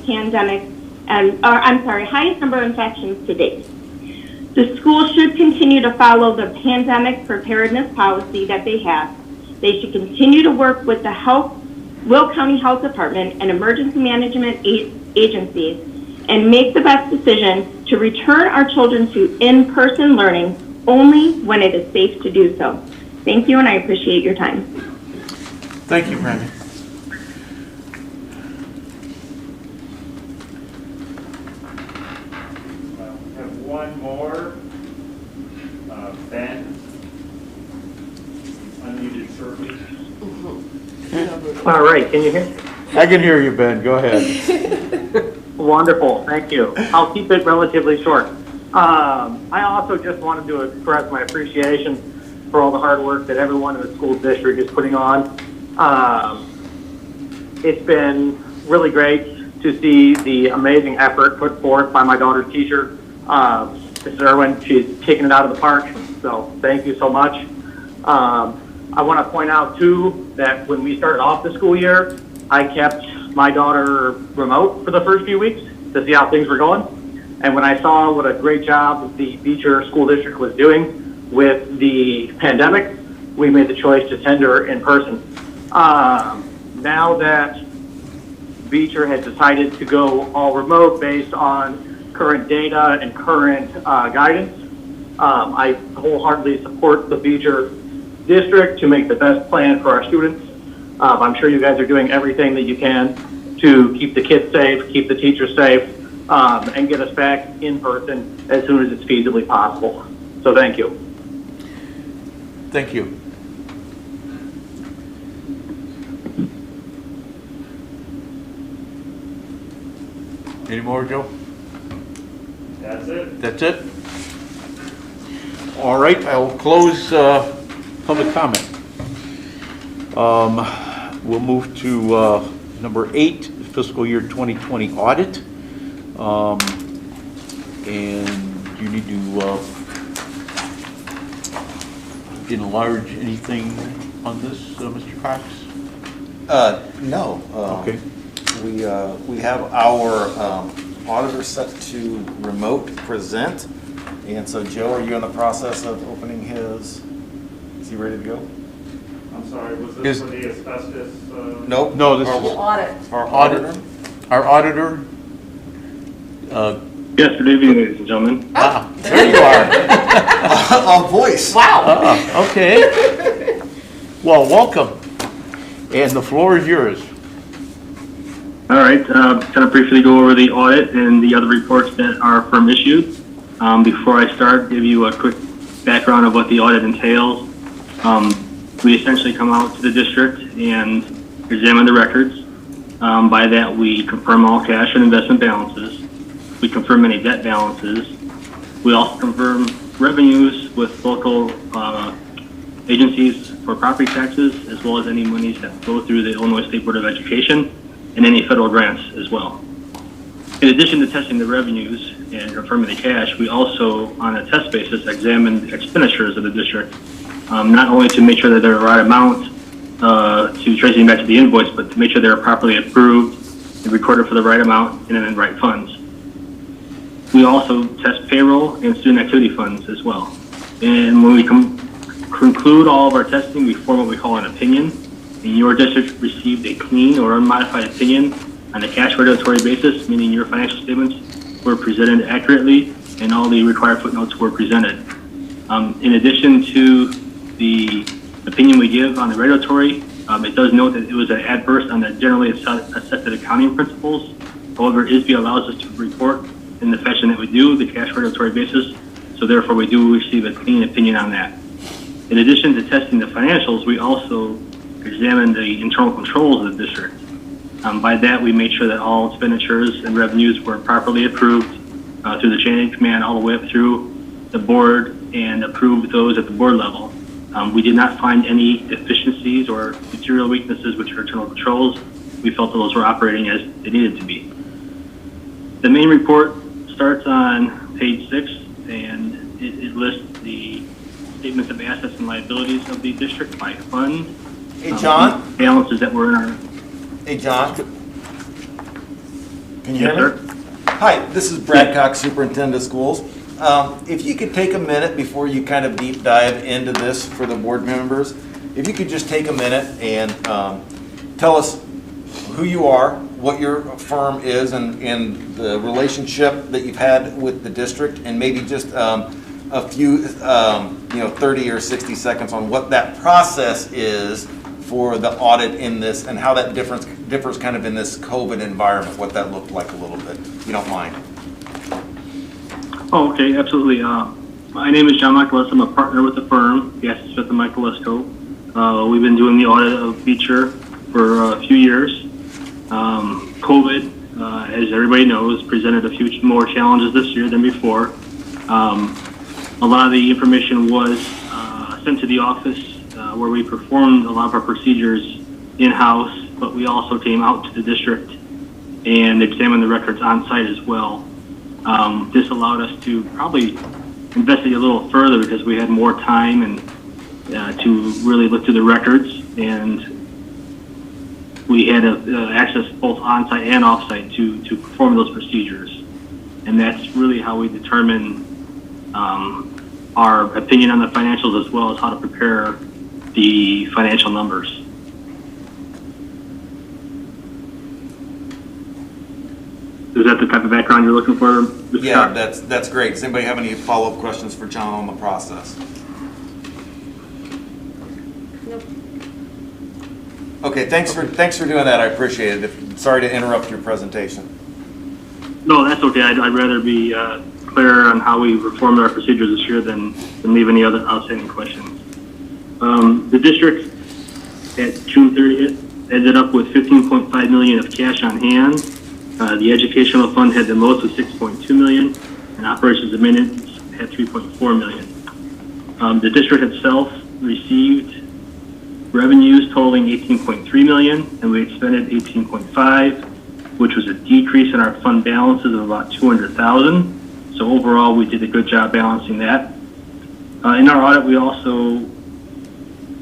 highest number of infections to date. The school should continue to follow the pandemic preparedness policy that they have. They should continue to work with the Will County Health Department and emergency management agencies and make the best decision to return our children to in-person learning only when it is safe to do so. Thank you, and I appreciate your time. Thank you, Brenda. We have one more. of weeks. All right, can you hear? I can hear you, Ben, go ahead. Wonderful, thank you. I'll keep it relatively short. I also just wanted to express my appreciation for all the hard work that everyone in the school district is putting on. It's been really great to see the amazing effort put forth by my daughter's teacher, Mrs. Irwin. She's taken it out of the park, so thank you so much. I want to point out, too, that when we started off the school year, I kept my daughter remote for the first few weeks to see how things were going. And when I saw what a great job the Beecher School District was doing with the pandemic, we made the choice to send her in person. Now that Beecher has decided to go all remote based on current data and current guidance, I wholeheartedly support the Beecher District to make the best plan for our students. I'm sure you guys are doing everything that you can to keep the kids safe, keep the teachers safe, and get us back in person as soon as it's feasibly possible. So thank you. Thank you. Any more, Joe? That's it. That's it? All right, I will close public comment. We'll move to number 8, fiscal year 2020 audit. And you need to enlarge anything on this, Mr. Cox? No. Okay. We have our auditor set to remote present. And so, Joe, are you in the process of opening his? Is he ready to go? I'm sorry, was this for the asbestos? Nope. No, this The is audit. Our auditor. our auditor. Yes, good evening, ladies and gentlemen. There you are. A voice. Wow. Okay. Well, welcome. And the floor is yours. All right, kind of briefly go over the audit and the other reports that our firm issued. Before I start, give you a quick background of what the audit entails. We essentially come out to the district and examine the records. By that, we confirm all cash and investment balances. We confirm any debt balances. We also confirm revenues with local agencies for property taxes, as well as any monies that flow through the Illinois State Board of Education and any federal grants as well. In addition to testing the revenues and confirming the cash, we also, on a test basis, examine the expenditures of the district, not only to make sure that they're the right amount to tracing back to the invoice, but to make sure they're properly approved and recorded for the right amount and in the right funds. We also test payroll and student activity funds as well. And when we conclude all of our testing, we form what we call an opinion. And your district received a clean or unmodified opinion on a cash regulatory basis, meaning your financial statements were presented accurately and all the required footnotes were presented. In addition to the opinion we give on the regulatory, it does note that it was adverse on the generally accepted accounting principles. However, ISB allows us to report in the fashion that we do, the cash regulatory basis, so therefore we do receive a clean opinion on that. In addition to testing the financials, we also examine the internal controls of the district. By that, we made sure that all expenditures and revenues were properly approved through the chain of command all the way up through the board and approved those at the board level. We did not find any deficiencies or material weaknesses which are internal controls. We felt those were operating as they needed to be. The main report starts on page 6, and it lists the statements of assets and liabilities of the district by fund. Hey, John? Balances that were in our... Hey, John? Can you Yes, hear me? sir. Hi, this is Brad Cox, Superintendent of Schools. If you could take a minute before you kind of deep dive into this for the board members, if you could just take a minute and tell us who you are, what your firm is, and the relationship that you've had with the district, and maybe just a few, 30 or 60 seconds on what that process is for the audit in this, and how that differs kind of in this COVID environment, what that looked like a little bit, if you don't mind. Oh, okay, absolutely. My name is John Michaelis. I'm a partner with the firm, Yes, Smith & Michaelisco. We've been doing the audit of Beecher for a few years. COVID, as everybody knows, presented a few more challenges this year than before. A lot of the information was sent to the office where we performed a lot of our procedures in-house, but we also came out to the district and examined the records on-site as well. This allowed us to probably investigate a little further because we had more time and to really look through the records, and we had access both on-site and off-site to perform those procedures. And that's really how we determine our opinion on the financials as well as how to prepare the financial numbers. Is that the type of background you're looking for, Mr. Yeah, Scott? that's great. Does anybody have any follow-up questions for John on the process? Nope. Okay, thanks for doing that. I appreciate it. Sorry to interrupt your presentation. No, that's okay. I'd rather be clear on how we performed our procedures this year than leave any other outstanding questions. The district at June 30th ended up with $15.5 million of cash on hand. The educational fund had the most with $6.2 million, and operations and maintenance had $3.4 million. The district itself received revenues totaling $18.3 million, and we expended $18.5, which was a decrease in our fund balances of about $200,000. So overall, we did a good job balancing that. In our audit, we also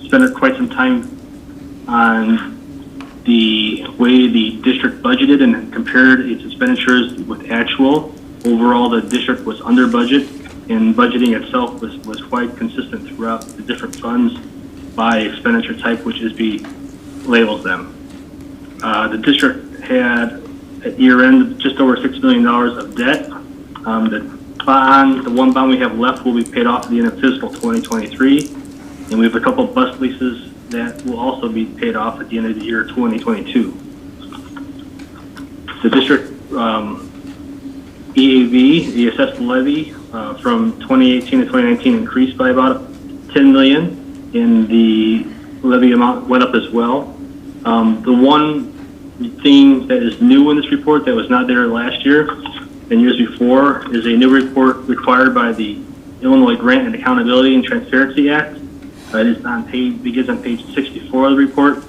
spent quite some time on the way the district budgeted and compared its expenditures with actual. Overall, the district was under budget, and budgeting itself was quite consistent throughout the different funds by expenditure type, which is labels them. The district had at year end just over $6 million of debt. The one bond we have left will be paid off at the end of fiscal 2023, and we have a couple of bus leases that will also be paid off at the end of the year 2022. The district EAV, the assessed levy from 2018 to 2019 increased by about $10 million, and the levy amount went up as well. The one thing that is new in this report that was not there last year and years before is a new report required by the Illinois Grant and Accountability and Transparency Act. It is begins on page 64 of the report.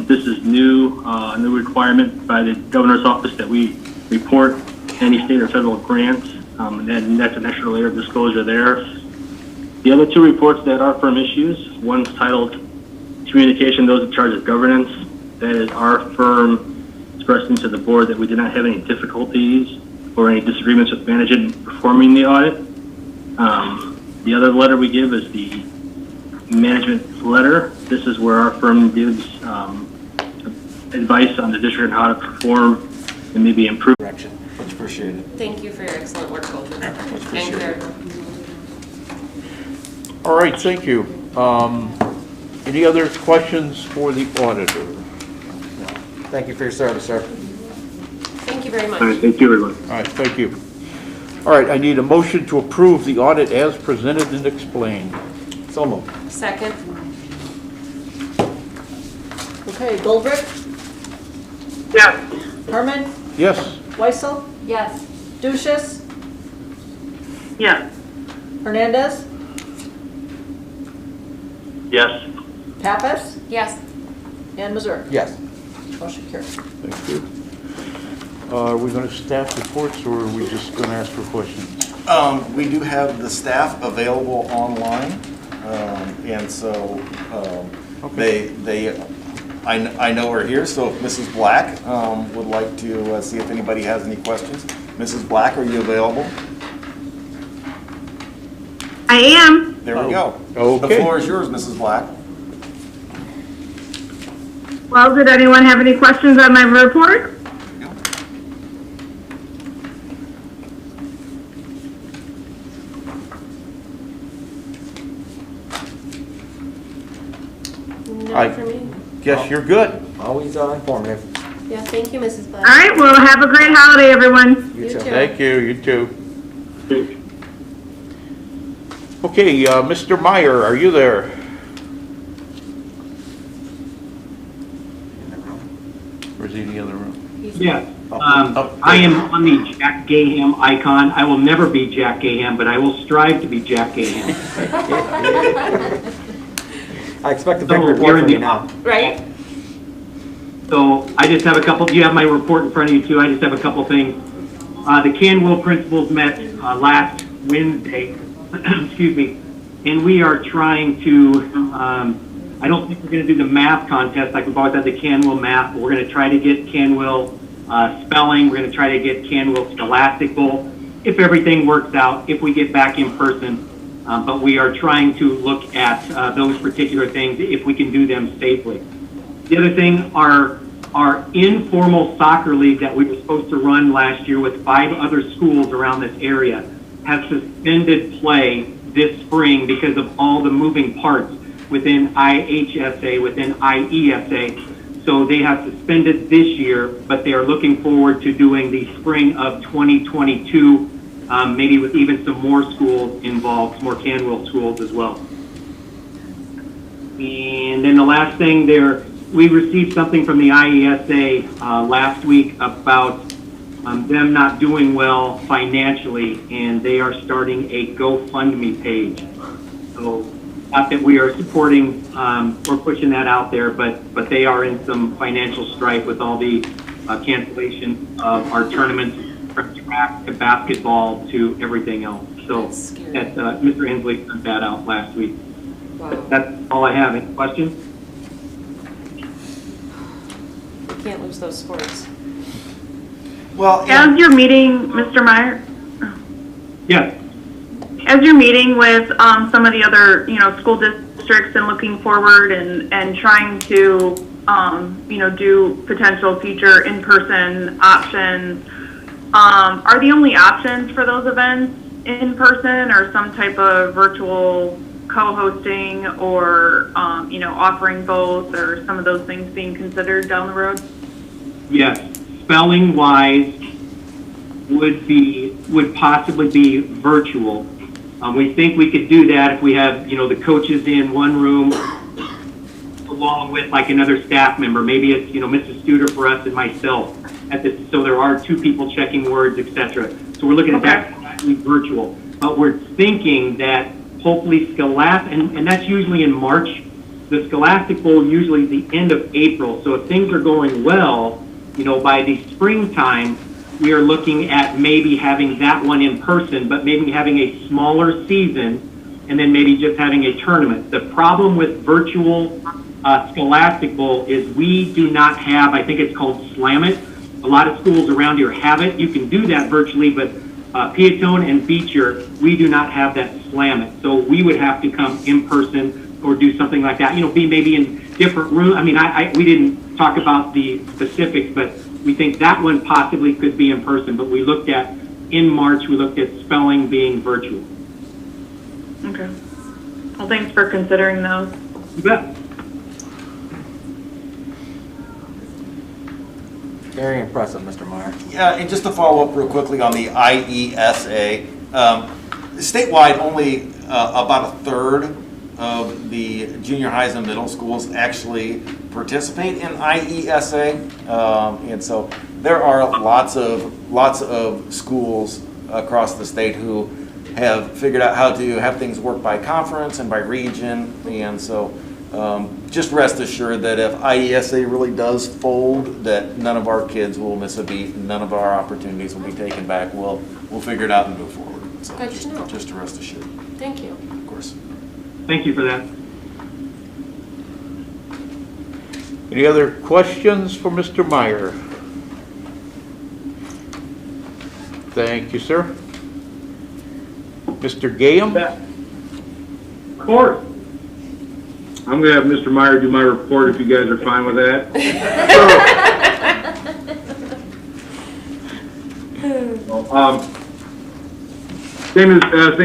This is new, a new requirement by the governor's office that we report any state or federal grants, and that's an extra layer of disclosure there. The other two reports that our firm issues, one's titled Communication Those in Charge of Governance. That is our firm expressing to the board that we did not have any difficulties or any disagreements with management performing the audit. The other letter we give is the management letter. This is where our firm gives advice on the district and how to perform and maybe improve. Much appreciated. Thank you for your excellent work, Colton. Much And appreciated. Claire. All right, thank you. Any other questions for the auditor? Thank you for your service, sir. Thank you very much. All right, thank you, everyone. All right, thank you. All right, I need a motion to approve the audit as presented and explained. So moved. Second. Okay, Goldrick, Yes. Herman, Yes, Weissel, Yes. Duchess, Yes. Hernandez, Yes. Pappas, Yes. and Missouri. Yes. Motion carried. thank you. Are we going to staff reports, or are we just going to ask for questions? We do have the staff available online, and so I know we're here, so if Mrs. Black would like to see if anybody has any questions. Mrs. Black, are you available? I am. There we go. Okay. The floor is yours, Mrs. Black. Well, did anyone have any questions on my report? No for me. Guess you're good. Always informative. Yeah, thank you, Mrs. Black. All right, well, have a great holiday, everyone. You too. Thank you, you too. Okay, Mr. Meyer, are you there? there's any other room. Yes, I am on the Jack Gaham icon. I will never be Jack Gaham, but I will strive to be Jack Gaham. I expect a big report from you now. Right? So I just have a couple, you have my report in front of you too. I just have a couple things. The Canwell principals met last Wednesday, excuse me, and we are trying to, I don't think we're going to do the math contest like we've always had the Canwell math, but we're going to try to get Canwell spelling. We're going to try to get Canwell Scholastic Bowl if everything works out, if we get back in person. But we are trying to look at those particular things if we can do them safely. The other thing, our informal soccer league that we were supposed to run last year with 5 other schools around this area has suspended play this spring because of all the moving parts within IHSA, within IESA. So they have suspended this year, but they are looking forward to doing the spring of 2022, maybe with even some more schools involved, some more Canwell schools as well. And then the last thing there, we received something from the IESA last week about them not doing well financially, and they are starting a GoFundMe page. So not that we are supporting or pushing that out there, but they are in some financial strife with all the cancellation of our tournaments from track to basketball to everything else. So that Mr. Hensley sent that out last week. Wow. That's all I have. Any questions? We can't lose those sports. Well, As you're meeting, Mr. Meyer, Yes. as you're meeting with some of the other, school districts and looking forward and trying to, do potential future in-person options, are the only options for those events in person or some type of virtual co-hosting or, offering both or some of those things being considered down the road? Yes. Spelling wise would possibly be virtual. We think we could do that if we have, the coaches in one room along with like another staff member. Maybe it's, Mrs. Studer for us and myself. So there are 2 people checking words, etc. So we're looking at that actually virtual. But we're thinking that hopefully Scholastic, and that's usually in March. The Scholastic Bowl usually the end of April. So if things are going well, by the springtime, we are looking at maybe having that one in person, but maybe having a smaller season, and then maybe just having a tournament. The problem with virtual Scholastic Bowl is we do not have, I think it's called Slam It. A lot of schools around here have it. You can do that virtually, but Peatone and Beecher, we do not have that Slam It. So we would have to come in person or do something like that. Be maybe in different rooms. I mean, we didn't talk about the specifics, but we think that one possibly could be in person. But we looked at, in March, we looked at spelling being virtual. Okay. Well, thanks for considering those. You bet. Very impressive, Mr. Meyer. Yeah, and just to follow up real quickly on the IESA, statewide only about a third of the junior highs and middle schools actually participate in IESA, and so there are lots of schools across the state who have figured out how to have things work by conference and by region, and so just rest assured that if IESA really does fold, that none of our kids will miss a beat, none of our opportunities will be taken back. We'll figure it out and move forward. So Good to know. just to rest assured. Thank you. Of course. Thank you for that. Any other questions for Mr. Meyer? Thank you, sir. Mr. Gaham? Of course. I'm going to have Mr. Meyer do my report if you guys are fine with that. Same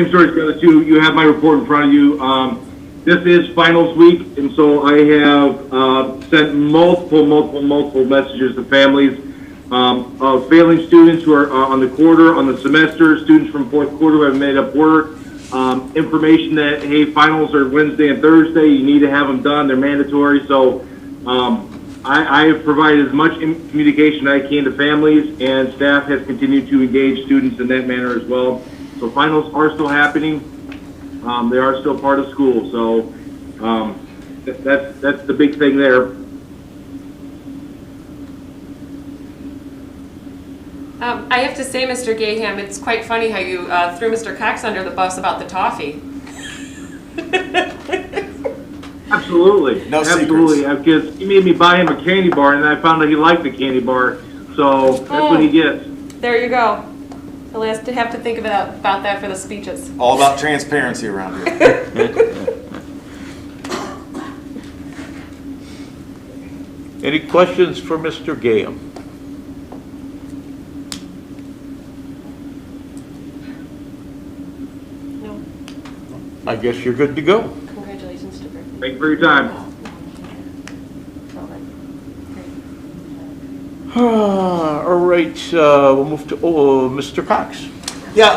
story as the other 2. You have my report in front of you. This is finals week, and so I have sent multiple messages to families of failing students who are on the quarter, on the semester, students from 4th quarter who have made up work, information that, hey, finals are Wednesday and Thursday, you need to have them done, they're mandatory. So I have provided as much communication I can to families, and staff has continued to engage students in that manner as well. So finals are still happening. They are still part of school. So that's the big thing there. I have to say, Mr. Gaham, it's quite funny how you threw Mr. Cox under the bus about the toffee. Absolutely. No absolutely. Because he made me buy him a candy bar, and I found out he liked the candy bar. So that's what he gets. There you go. He'll have to think about that for the speeches. All about transparency around here. Any questions for Mr. Gaham? No. I guess you're good to go. Congratulations to Greg. Thank you for your time. All right, we'll move to Mr. Cox. Yeah,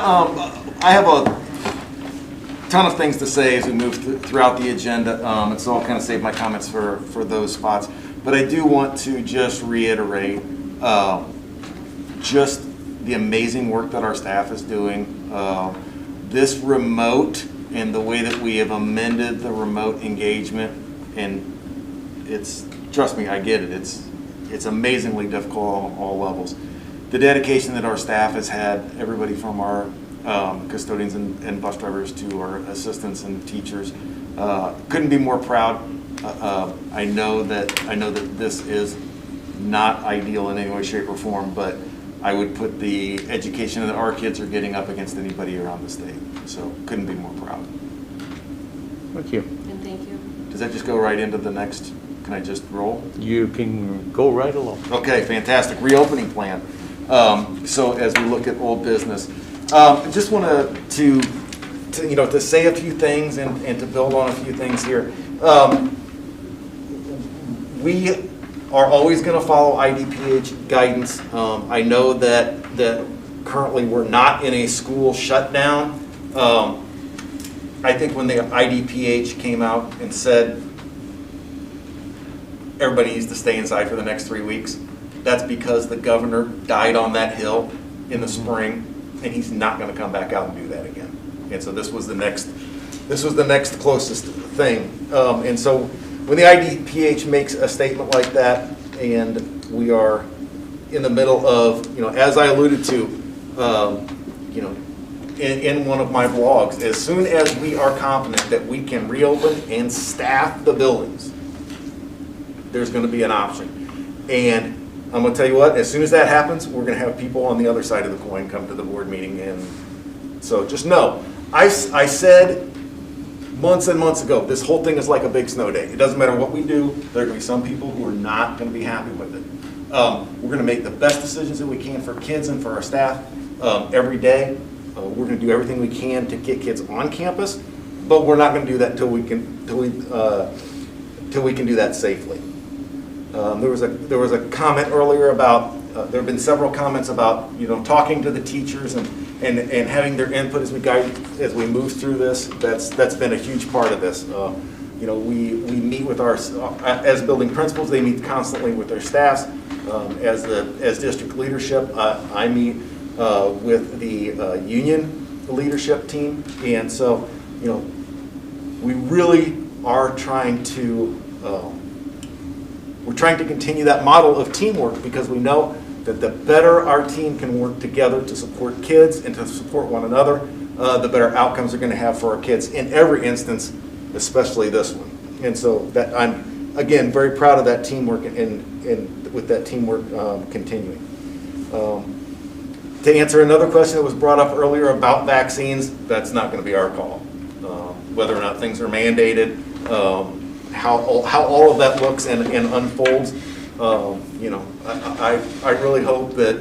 I have a ton of things to say as we move throughout the agenda, and so I'll kind of save my comments for those spots. But I do want to just reiterate just the amazing work that our staff is doing. This remote and the way that we have amended the remote engagement, and it's, trust me, I get it. It's amazingly difficult on all levels. The dedication that our staff has had, everybody from our custodians and bus drivers to our assistants and teachers, couldn't be more proud. I know that this is not ideal in any way, shape, or form, but I would put the education that our kids are getting up against anybody around the state. So couldn't be more proud. Thank you. And thank you. Does that just go right into the next? Can I just roll? You can go right along. Okay, fantastic. Reopening plan. So as we look at old business, just want to say a few things and to build on a few things here. We are always going to follow IDPH guidance. I know that currently we're not in a school shutdown. I think when the IDPH came out and said everybody needs to stay inside for the next 3 weeks, that's because the governor died on that hill in the spring, and he's not going to come back out and do that again. And so this was the next closest thing. And so when the IDPH makes a statement like that, and we are in the middle of, as I alluded to, in one of my blogs, as soon as we are confident that we can reopen and staff the buildings, there's going to be an option. And I'm going to tell you what, as soon as that happens, we're going to have people on the other side of the coin come to the board meeting. And so just know, I said months and months ago, this whole thing is like a big snow day. It doesn't matter what we do, there are going to be some people who are not going to be happy with it. We're going to make the best decisions that we can for kids and for our staff every day. We're going to do everything we can to get kids on campus, but we're not going to do that until we can do that safely. There was a comment earlier about there have been several comments about talking to the teachers and having their input as we move through this. That's been a huge part of this. We meet with our as building principals. They meet constantly with their staffs. As district leadership, I meet with the union leadership team, and so we really are trying to continue that model of teamwork, because we know that the better our team can work together to support kids and to support one another, the better outcomes we're going to have for our kids in every instance, especially this one. And so that I'm again very proud of that teamwork and with that teamwork continuing. To answer another question that was brought up earlier about vaccines, that's not going to be our call. Whether or not things are mandated, how all of that looks and unfolds, I really hope that,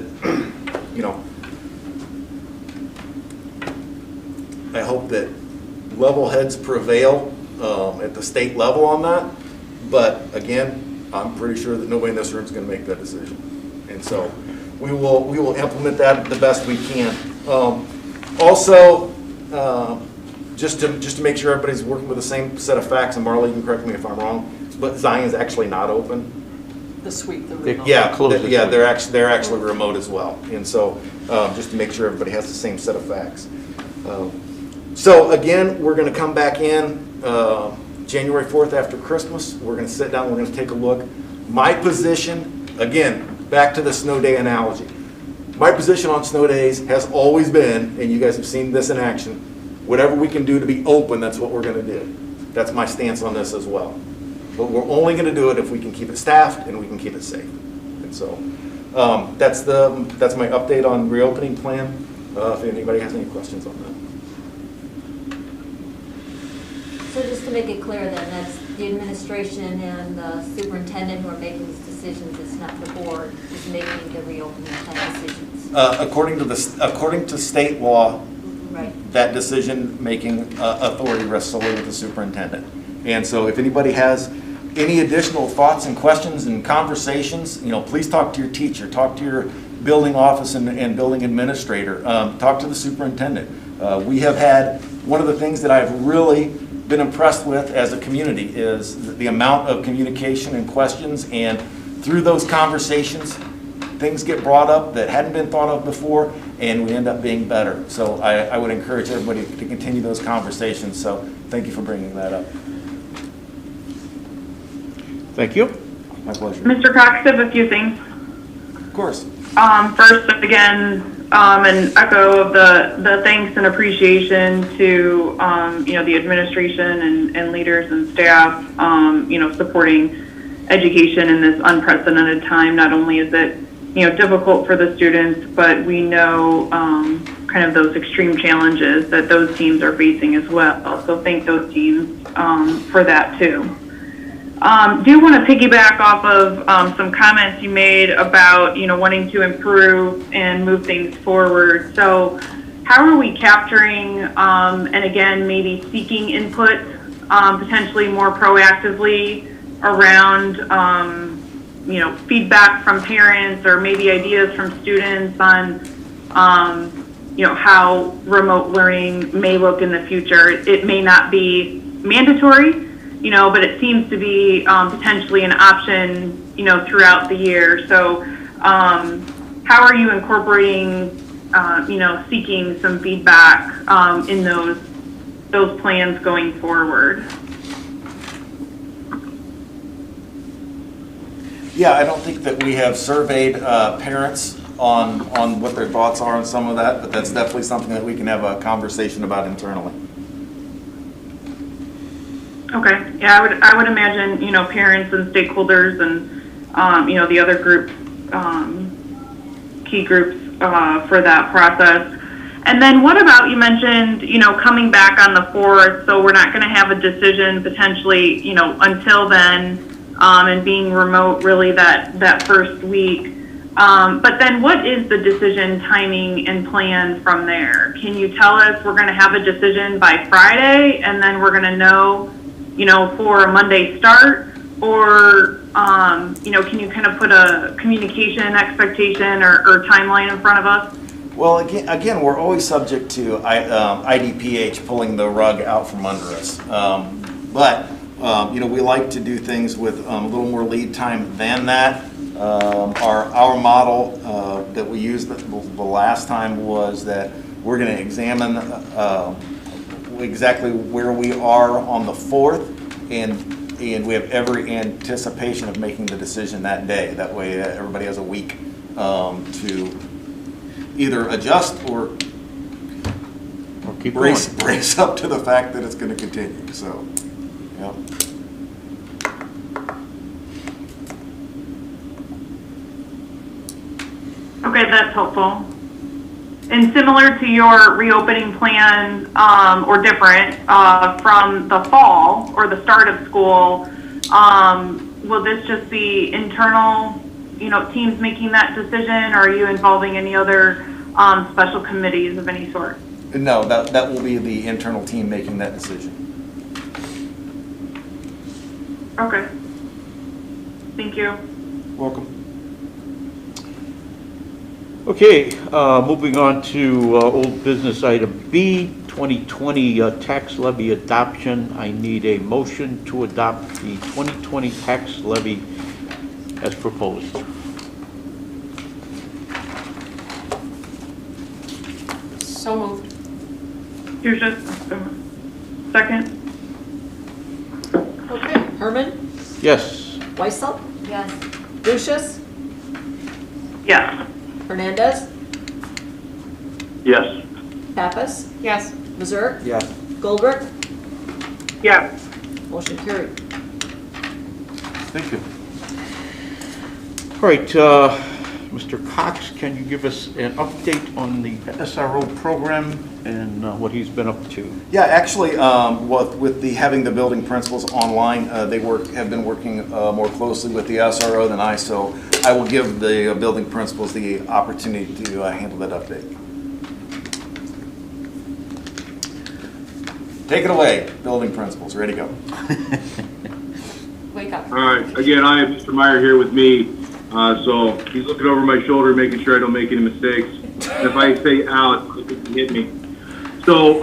I hope that level heads prevail at the state level on that. But again, I'm pretty sure that nobody in this room is going to make that decision. And so we will implement that the best we can. Also, just to make sure everybody's working with the same set of facts, and Marley, you can correct me if I'm wrong, but Zion's actually not open. This week, the They- remote. Yeah, Close this week. they're actually remote as well. And so, just to make sure everybody has the same set of facts. So again, we're gonna come back in, January 4th after Christmas. We're gonna sit down, we're gonna take a look. My position, again, back to the snow day analogy. My position on snow days has always been, and you guys have seen this in action, whatever we can do to be open, that's what we're gonna do. That's my stance on this as well. But we're only gonna do it if we can keep it staffed and we can keep it safe. And so, that's my update on reopening plan. If anybody has any questions on that. So just to make it clear then, that's the administration and the superintendent who are making these decisions, it's not the board who's making the reopening plan decisions. According to state law, Right. that decision-making authority rests solely with the superintendent. And so if anybody has any additional thoughts and questions and conversations, please talk to your teacher, talk to your building office and building administrator, talk to the superintendent. We have had, one of the things that I've really been impressed with as a community is the amount of communication and questions, and through those conversations, things get brought up that hadn't been thought of before, and we end up being better. So I would encourage everybody to continue those conversations. So thank you for bringing that up. Thank you. My pleasure. Mr. Cox, I have a few things. Of course. First, again, an echo of the thanks and appreciation to, the administration and leaders and staff, supporting education in this unprecedented time. Not only is it, difficult for the students, but we know kind of those extreme challenges that those teams are facing as well. So thank those teams for that too. Do want to piggyback off of some comments you made about, wanting to improve and move things forward. So how are we capturing, and again, maybe seeking input potentially more proactively around, feedback from parents or maybe ideas from students on, how remote learning may look in the future. It may not be mandatory, but it seems to be potentially an option, throughout the year. So how are you incorporating, seeking some feedback in those plans going forward? Yeah, I don't think that we have surveyed parents on what their thoughts are on some of that, but that's definitely something that we can have a conversation about internally. Okay, yeah, I would imagine, parents and stakeholders and, the other groups, key groups for that process. And then what about, you mentioned, coming back on the 4th, so we're not going to have a decision potentially, until then, and being remote really that first week. But then what is the decision timing and plan from there? Can you tell us we're going to have a decision by Friday and then we're going to know, for a Monday start? Or, can you kind of put a communication expectation or timeline in front of us? Well, again, we're always subject to IDPH pulling the rug out from under us. But we like to do things with a little more lead time than that. Our model that we used the last time was that we're going to examine exactly where we are on the 4th, and we have every anticipation of making the decision that day. That way everybody has a week to either adjust or keep brace up to the fact that it's going to continue. So, yeah. Okay, that's helpful. And similar to your reopening plan, or different, from the fall or the start of school, will this just be internal, teams making that decision, or are you involving any other special committees of any sort? No, that will be the internal team making that decision. Okay. Thank you. Welcome. Okay, moving on to old business item B, 2020 tax levy adoption. I need a motion to adopt the 2020 tax levy as proposed. So moved. Here's just, second. Okay, Herman, Yes. Weissel, Yes. Lucius, Yes. Hernandez, Yes. Pappas, Yes. Missouri, Yes. Goldberg, Yes. motion carried. Thank you. All right, Mr. Cox, can you give us an update on the SRO program and what he's been up to? Yeah, actually, with having the building principals online, they have been working more closely with the SRO than I, so I will give the building principals the opportunity to handle that update. Take it away, building principals, ready to go. Wake up. All right, again, I have Mr. Meyer here with me, so he's looking over my shoulder, making sure I don't make any mistakes. And if I say out, he can hit me. So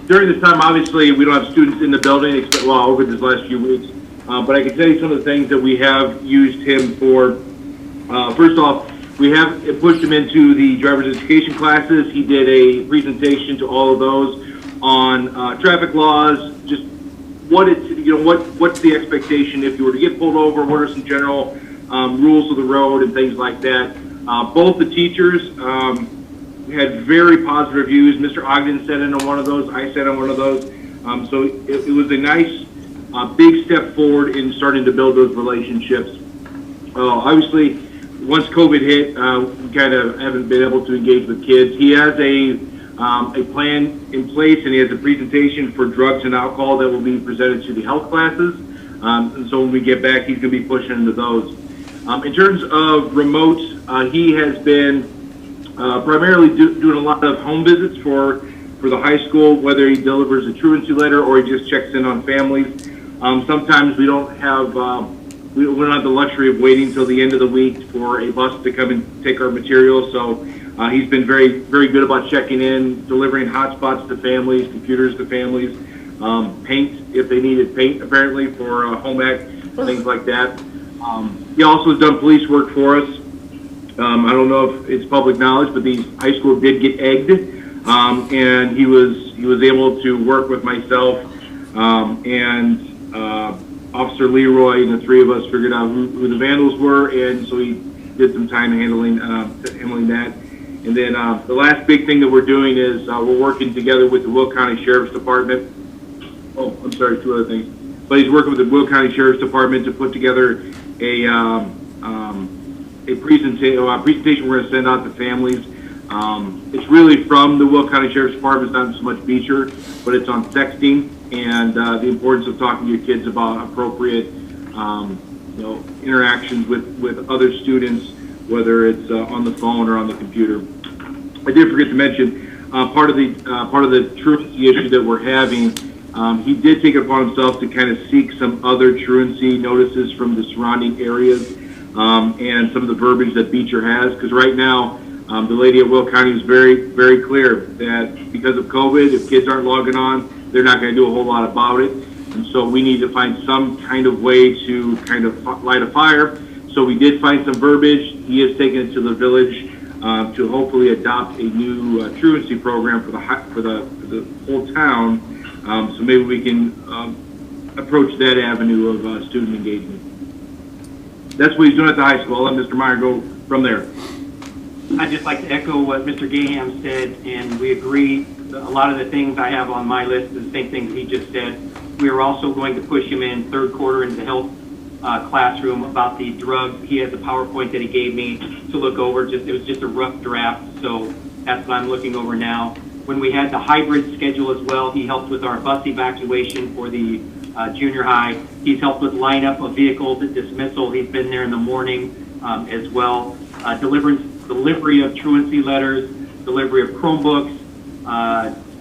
during this time, obviously, we don't have students in the building, except, well, over these last few weeks. But I can tell you some of the things that we have used him for. First off, we have pushed him into the driver's education classes. He did a presentation to all of those on traffic laws, just what's the expectation if you were to get pulled over, what are some general rules of the road and things like that. Both the teachers had very positive reviews. Mr. Ogden sat in on one of those, I sat on one of those. So it was a nice big step forward in starting to build those relationships. Obviously, once COVID hit, we kind of haven't been able to engage with kids. He has a plan in place, and he has a presentation for drugs and alcohol that will be presented to the health classes. And so when we get back, he's going to be pushing into those. In terms of remote, he has been primarily doing a lot of home visits for the high school, whether he delivers a truancy letter or he just checks in on families. Sometimes we don't have we don't have the luxury of waiting until the end of the week for a bus to come and take our materials. So he's been very, very good about checking in, delivering hotspots to families, computers to families, paint if they needed paint apparently for home ec, things like that. He also has done police work for us. I don't know if it's public knowledge, but the high school did get egged, and he was able to work with myself and Officer Leroy, and the three of us figured out who the vandals were, and so he did some time handling that. And then the last big thing that we're doing is we're working together with the Will County Sheriff's Department. Oh, I'm sorry, two other things. But he's working with the Will County Sheriff's Department to put together a presentation we're going to send out to families. It's really from the Will County Sheriff's Department. It's not so much Beecher, but it's on sexting and the importance of talking to your kids about appropriate interactions with other students, whether it's on the phone or on the computer. I did forget to mention part of the truancy issue that we're having. He did take it upon himself to kind of seek some other truancy notices from the surrounding areas and some of the verbiage that Beecher has, because right now the lady at Will County is very, very clear that because of COVID, if kids aren't logging on, they're not going to do a whole lot about it. And so we need to find some kind of way to kind of light a fire. So we did find some verbiage. He has taken it to the village to hopefully adopt a new truancy program for the whole town. So maybe we can approach that avenue of student engagement. That's what he's doing at the high school. I'll let Mr. Meyer go from there. I'd just like to echo what Mr. Gaham said, and we agree. A lot of the things I have on my list is the same things he just said. We are also going to push him in third quarter into the health classroom about the drugs. He has a PowerPoint that he gave me to look over. It was just a rough draft, so that's what I'm looking over now. When we had the hybrid schedule as well, he helped with our bus evacuation for the junior high. He's helped with lineup of vehicles at dismissal. He's been there in the morning as well. Delivery of truancy letters, delivery of Chromebooks,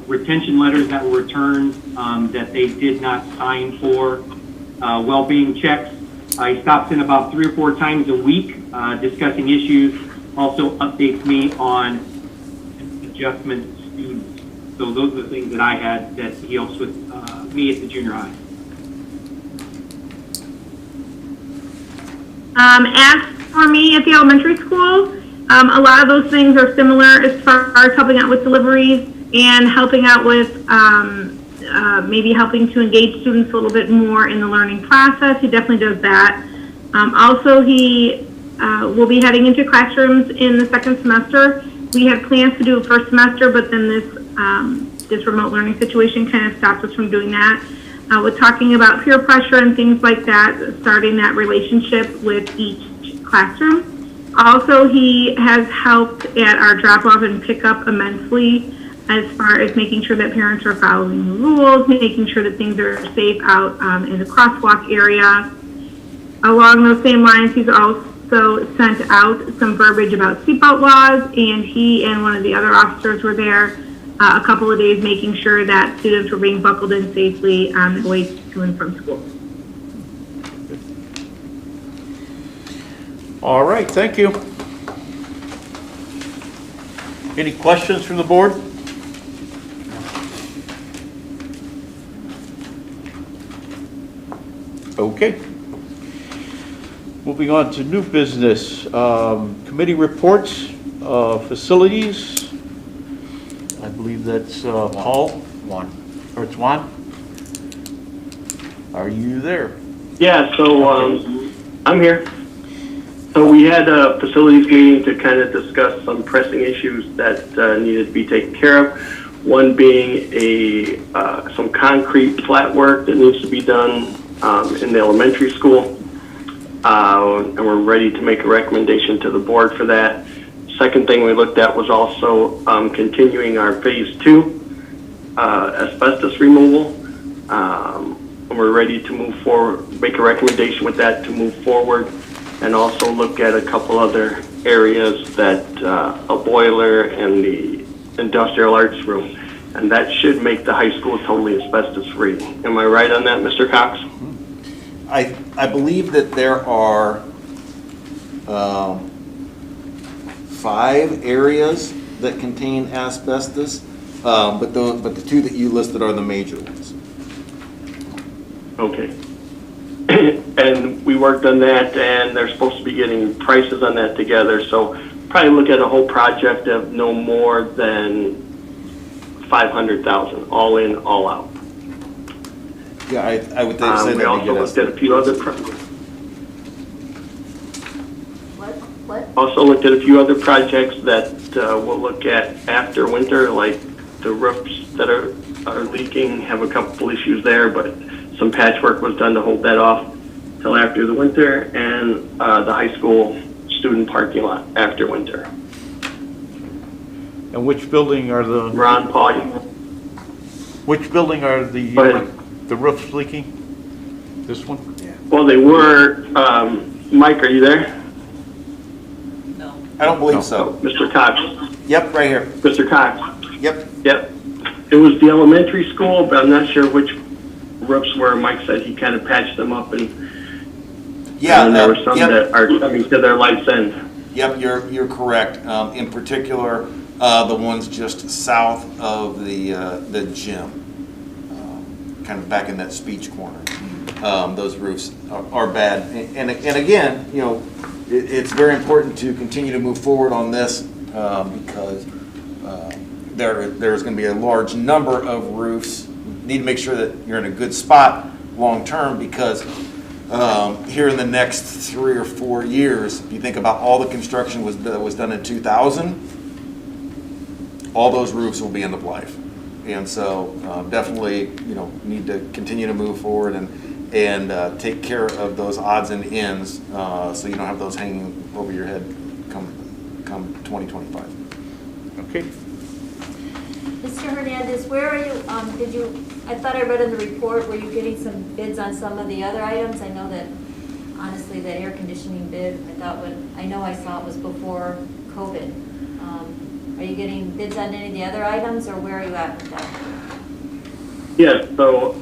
retention letters that were returned that they did not sign for, well-being checks. He stops in about 3 or 4 times a week discussing issues, also updates me on adjustment students. So those are the things that I had that he helps with me at the junior high. As for me at the elementary school, a lot of those things are similar as far as helping out with deliveries and helping out with maybe helping to engage students a little bit more in the learning process. He definitely does that. Also, he will be heading into classrooms in the second semester. We had plans to do a first semester, but then this remote learning situation kind of stopped us from doing that. We're talking about peer pressure and things like that, starting that relationship with each classroom. Also, he has helped at our drop-off and pick-up immensely as far as making sure that parents are following the rules, making sure that things are safe out in the crosswalk area. Along those same lines, he's also sent out some verbiage about seatbelt laws, and he and one of the other officers were there a couple of days making sure that students were being buckled in safely on the way to and from school. All right, thank you. Any questions from the board? Okay. Moving on to new business, committee reports, facilities. I believe that's Paul. Juan. Or it's Juan? Are you there? Yeah, so I'm here. So we had a facilities meeting to kind of discuss some pressing issues that needed to be taken care of. One being some concrete flat work that needs to be done in the elementary school. And we're ready to make a recommendation to the board for that. Second thing we looked at was also continuing our phase 2 asbestos removal. And we're ready to move forward, make a recommendation with that to move forward, and also look at a couple other areas that a boiler and the industrial arts room. And that should make the high school totally asbestos free. Am I right on that, Mr. Cox? I believe that there are 5 areas that contain asbestos, but the 2 that you listed are the major ones. Okay. And we worked on that, and they're supposed to be getting prices on that together. So probably look at a whole project of no more than $500,000, all in, all out. Yeah, I would say we that. also looked at a few other Also looked at a few other projects that we'll look at after winter, like the roofs that are leaking, have a couple issues there, but some patchwork was done to hold that off till after the winter, and the high school student parking lot after winter. And which building are the? Ron, Paul. Which building are the roofs leaking? This one? Yeah. Well, they were, Mike, are you there? I don't believe so. Mr. Cox? Yep, right here. Mr. Cox? Yep. Yep. It was the elementary school, but I'm not sure which roofs were. Mike said he kind of patched them up, and and there were some that are coming to their life's end. Yep, you're correct. In particular, the ones just south of the gym, kind of back in that speech corner. Those roofs are bad, and again, you know, it's very important to continue to move forward on this because there's going to be a large number of roofs. Need to make sure that you're in a good spot long term, because here in the next 3 or 4 years, if you think about all the construction that was done in 2000, all those roofs will be end of life, and so definitely, you know, need to continue to move forward and take care of those odds and ends, so you don't have those hanging over your head come 2025. Okay. Mr. Hernandez, where are you, I thought I read in the report, were you getting some bids on some of the other items? I know that, honestly, that air conditioning bid, I know I saw it was before COVID. Are you getting bids on any of the other items, or where are you at with that? Yes, so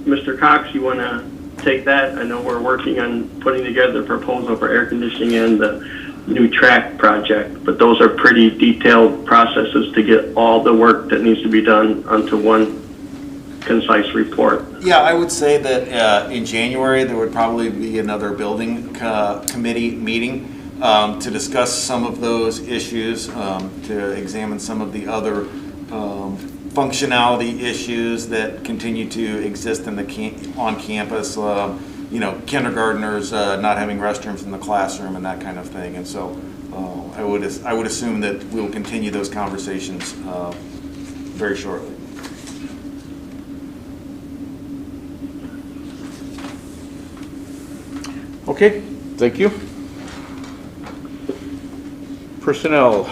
Mr. Cox, you want to take that? I know we're working on putting together a proposal for air conditioning and the new track project, but those are pretty detailed processes to get all the work that needs to be done onto one concise report. Yeah, I would say that in January, there would probably be another building committee meeting to discuss some of those issues, to examine some of the other functionality issues that continue to exist in the on campus. You know, kindergartners not having restrooms in the classroom and that kind of thing. And so I would assume that we'll continue those conversations very shortly. Okay, thank you. Personnel.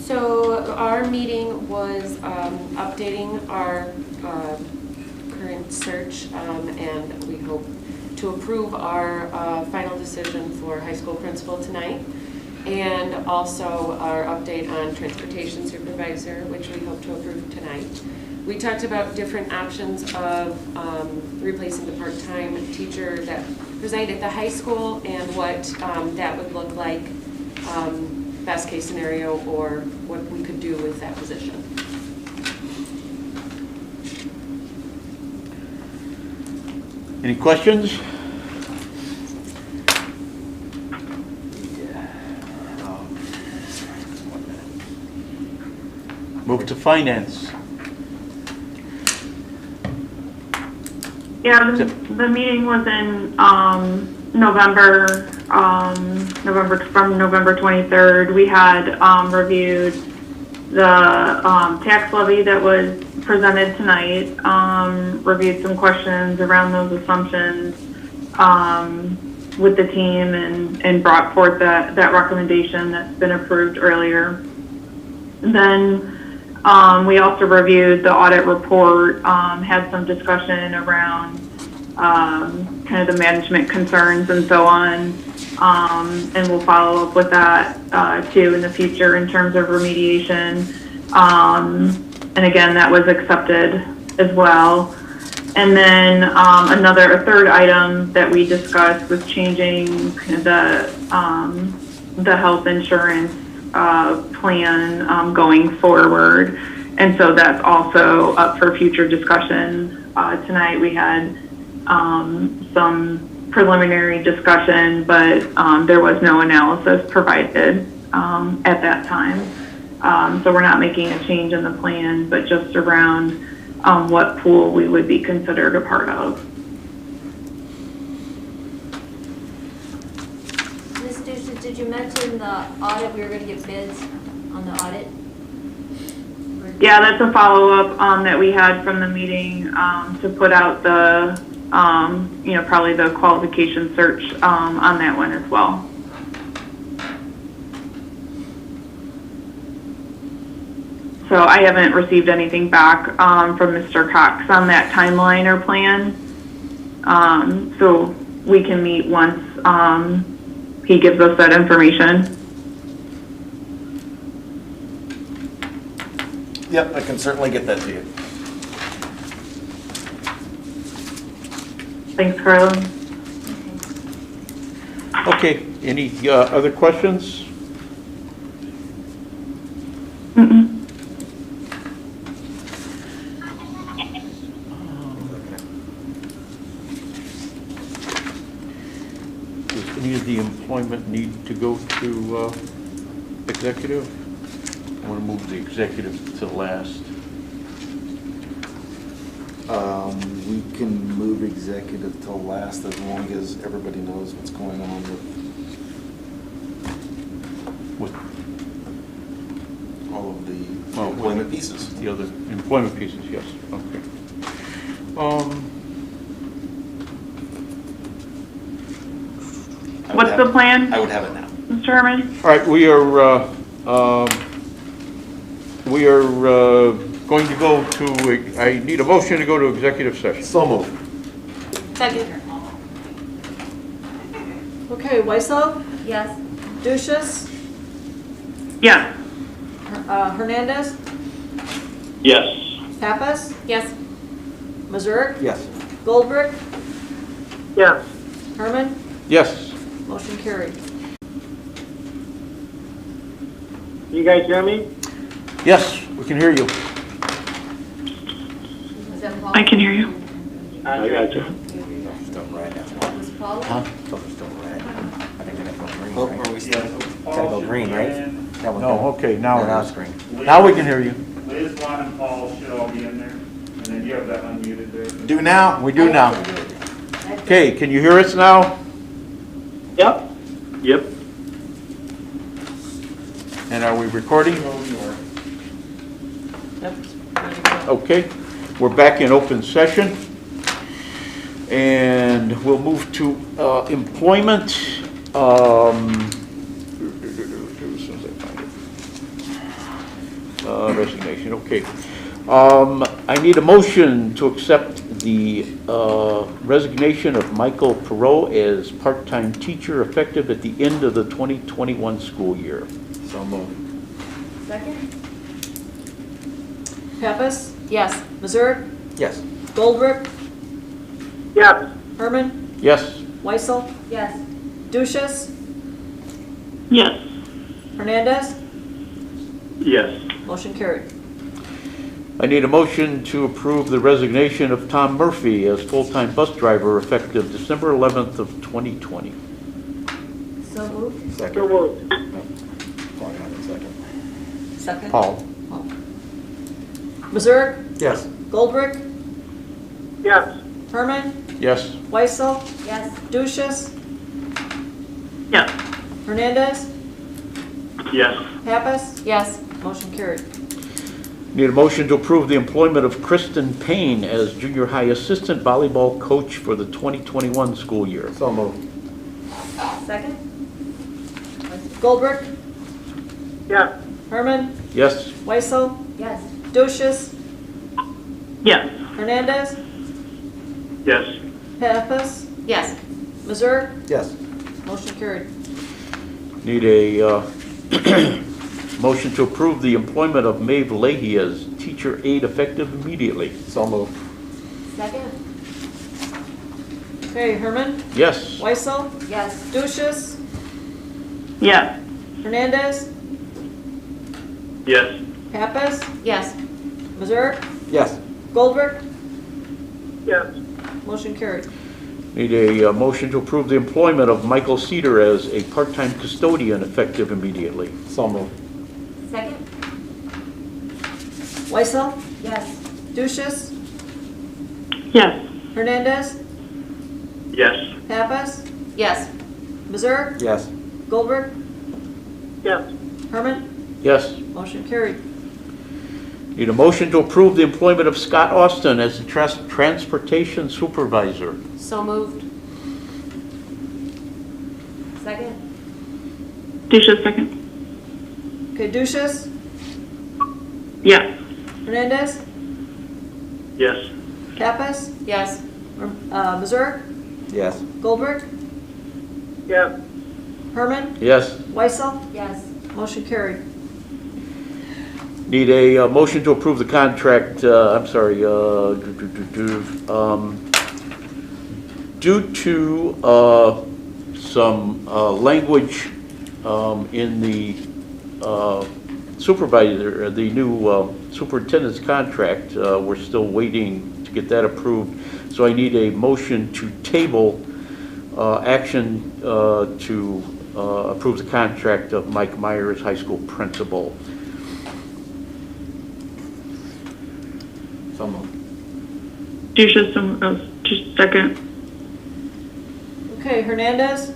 So our meeting was updating our current search, and we hope to approve our final decision for high school principal tonight, and also our update on transportation supervisor, which we hope to approve tonight. We talked about different options of replacing the part-time teacher that resided at the high school and what that would look like, best case scenario, or what we could do with that position. Any questions? Move to finance. Yeah, the meeting was in November, from November 23rd. We had reviewed the tax levy that was presented tonight, reviewed some questions around those assumptions with the team, and brought forth that recommendation that's been approved earlier. Then we also reviewed the audit report, had some discussion around kind of the management concerns and so on, and we'll follow up with that too in the future in terms of remediation. And again, that was accepted as well. And then a third item that we discussed was changing kind of the health insurance plan going forward. And so that's also up for future discussion. Tonight we had some preliminary discussion, but there was no analysis provided at that time. So we're not making a change in the plan, but just around what pool we would be considered a part of. Ms. Dushis, did you mention the audit, we were gonna get bids on the audit? Yeah, that's a follow-up that we had from the meeting to put out the, probably the qualification search on that one as well. So I haven't received anything back from Mr. Cox on that timeline or plan. So we can meet once he gives us that information. Yep, I can certainly get that to you. Thanks, Carla. Okay, any other questions? Mm-mm. Does any of the employment need to go to executive? I want to move the executive to last. We can move executive till last as long as everybody knows what's going on with all of the employment pieces. The other employment pieces, yes. Okay. What's the plan? I would have it now. Mr. Herman? All right, we are going to go to, I need a motion to go to executive session. So moved. Second. Okay, Weissel, Yes. Dushis, Yes. Hernandez, Yes. Pappas, Yes. Mazurek, Yes. Goldberg, Yes. Herman, Yes. motion carried. You guys hear me? Yes, we can hear you. Was that Paul? I can hear you. I got you. Still red, that's why. Was Paul? Huh? Those are still red. I think they're gonna go green, Oh, right? are we still? Gotta go green, right? That one's No, gonna- okay, now No, it it's is. green. Now we can hear you. Liz, Juan, and Paul should all be in there, and then you have that unmuted there. Do now? We do now. Okay, can you hear us now? Yep. Yep. And are we recording? Yep. Ready to go. Okay, we're back in open session. And we'll move to employment. As soon as I find it. Resignation, okay. I need a motion to accept the resignation of Michael Perot as part-time teacher effective at the end of the 2021 school year. So moved. Second? Pappas? Yes. Missouri? Yes. Goldrick? Yes. Herman? Yes? Weissel? Yes. Duchess? Yes. Hernandez? Yes. Motion carried. I need a motion to approve the resignation of Tom Murphy as full-time bus driver effective December 11th of 2020. So moved. Second. So moved. Paul got it, second. Second? Paul? Missouri? Yes. Goldrick? Yes. Herman? Yes? Weissel? Yes. Duchess? Yes. Hernandez? Yes. Pappas? Yes. Motion carried. Need a motion to approve the employment of Kristin Payne as junior high assistant volleyball coach for the 2021 school year. So moved. Second? Goldrick? Yes. Herman? Yes? Weissel? Yes. Duchess? Yes. Hernandez? Yes. Pappas? Yes. Missouri? Yes. Motion carried. Need a motion to approve the employment of Maeve Leahy as teacher aide effective immediately. So moved. Second? Okay, Herman? Yes? Weissel? Yes. Duchess? Yes. Hernandez? Yes. Pappas? Yes. Missouri? Yes. Goldrick? Yes. Motion carried. Need a motion to approve the employment of Michael Cedar as a part-time custodian effective immediately. So moved. Second? Weissel? Yes. Duchess? Yes. Hernandez? Yes. Pappas? Yes. Missouri? Yes. Goldrick? Yes. Herman? Yes? Motion carried. Need a motion to approve the employment of Scott Austin as the transportation supervisor. So moved. Second? Duchess, second. Okay, Duchess? Yes. Hernandez? Yes. Pappas? Yes. Missouri? Yes. Goldrick? Yes. Herman? Yes? Weissel? Yes. Motion carried. Need a motion to approve the contract, due to some language in the supervisor, the new superintendent's contract, we're still waiting to get that approved. So I need a motion to table action to approve the contract of Mike Myers, high school principal. So moved. Duchess, just second. Okay, Hernandez?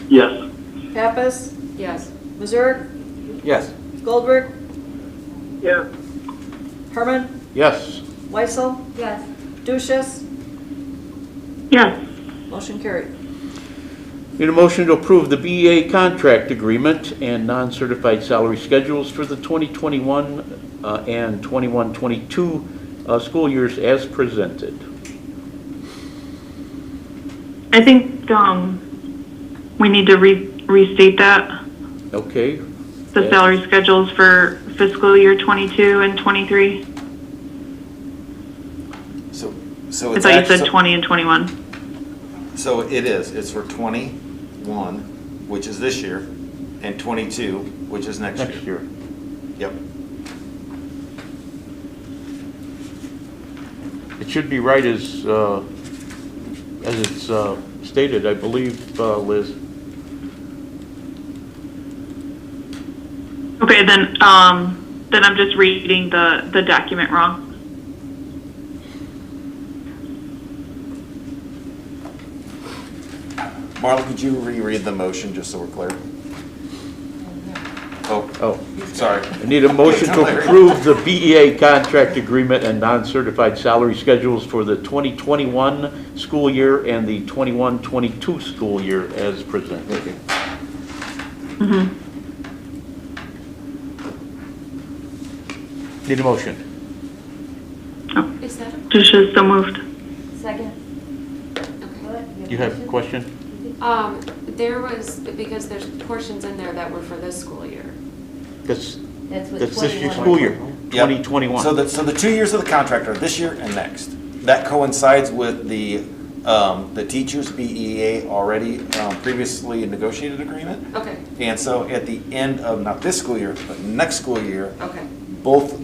Yes. Pappas? Yes. Missouri? Yes. Goldrick? Yes. Herman? Yes? Weissel? Yes. Duchess? Yes. Motion carried. Need a motion to approve the BEA contract agreement and non-certified salary schedules for the 2021 and 21-22 school years as presented. I think, we need to restate that, Okay. the salary schedules for fiscal year 22 and 23. So I it's thought you said actually, 20 and 21. so it is, it's for 21, which is this year, and 22, which is next year. Next year. Yep. It should be right as it's stated, I believe, Liz. Okay, then I'm just reading the document wrong. Marla, could you reread the motion just so we're clear? Oh, sorry. I need a motion to approve the BEA contract agreement and non-certified salary schedules for the 2021 school year and the 21-22 school year as presented. Need a motion. Is that a? Just so moved. Second. You have a question? There was, because there's portions in there that were for this school year. That's That's what this year's 21. school year, Yep. 2021. So the 2 years of the contract are this year and next. That coincides with the teachers' BEA already previously negotiated agreement. Okay, And so at the end of, not this school year, but next school year, okay. both,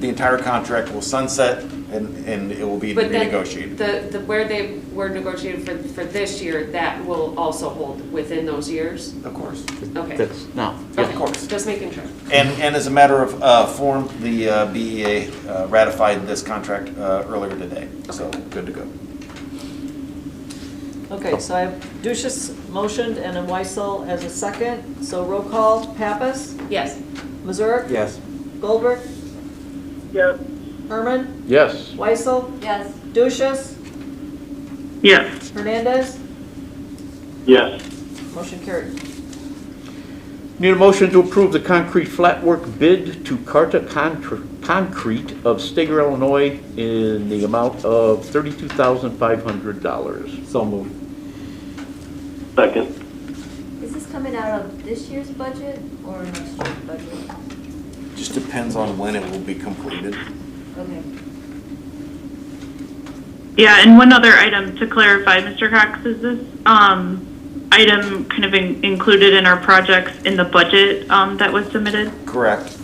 the entire contract will sunset and it will be But then renegotiated. the where they were negotiated for this year, that will also hold within those years? Of course. Okay. That's, no. Of course. Just making sure. And as a matter of form, the BEA ratified this contract earlier today. So good to go. Okay, so I have Duchess motioned and then Weissel as a second. So roll call, Pappas, Yes. Mazurk, Yes. Goldberg, Yes. Herman, Yes. Weissel, Yes. Duchess, Yes. Hernandez, Yes. motion carried. Need a motion to approve the concrete flat work bid to Carta Concrete of Steger, Illinois in the amount of $32,500. So moved. Second. Is this coming out of this year's budget or next year's budget? Just depends on when it will be completed. Okay. Yeah, and one other item to clarify, Mr. Cox, is this item kind of included in our projects in the budget that was submitted? Correct.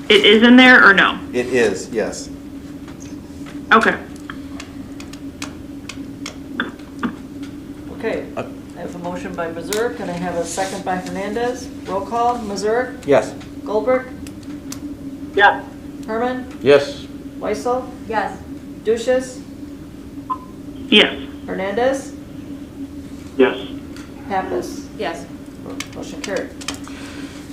It is in there or no? It is, yes. Okay. Okay, I have a motion by Mazurk and I have a second by Hernandez. Roll call, Mazurk, Yes. Goldberg, Yeah. Herman, Yes. Weissel, Yes. Duchess, Yes. Hernandez, Yes. Pappas. Yes. Motion carried.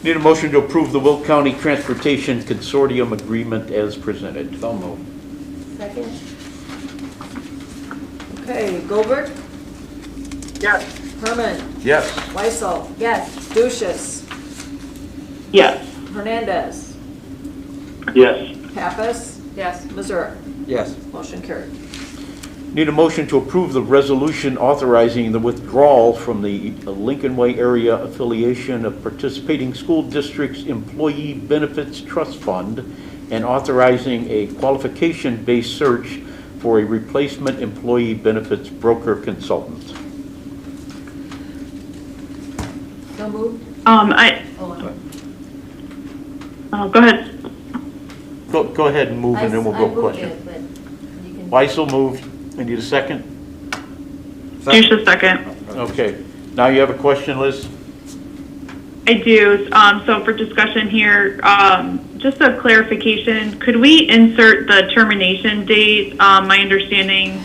Need a motion to approve the Will County Transportation Consortium Agreement as presented. So moved. Second. Okay, Goldberg, Yes. Herman, Yes. Weissel, Yes. Duchess, Yes. Hernandez, Yes. Pappas, Yes. Mazurk. Yes. Motion carried. Need a motion to approve the resolution authorizing the withdrawal from the Lincoln Way Area Affiliation of Participating School Districts Employee Benefits Trust Fund and authorizing a qualification-based search for a replacement employee benefits broker consultant. So moved. Go ahead. Go ahead and move and then we'll I go moved question. it, but you can. Weissel moved. I need a second? Duchess second. Okay. Now you have a question, Liz? I do. So for discussion here, just a clarification, could we insert the termination date? My understanding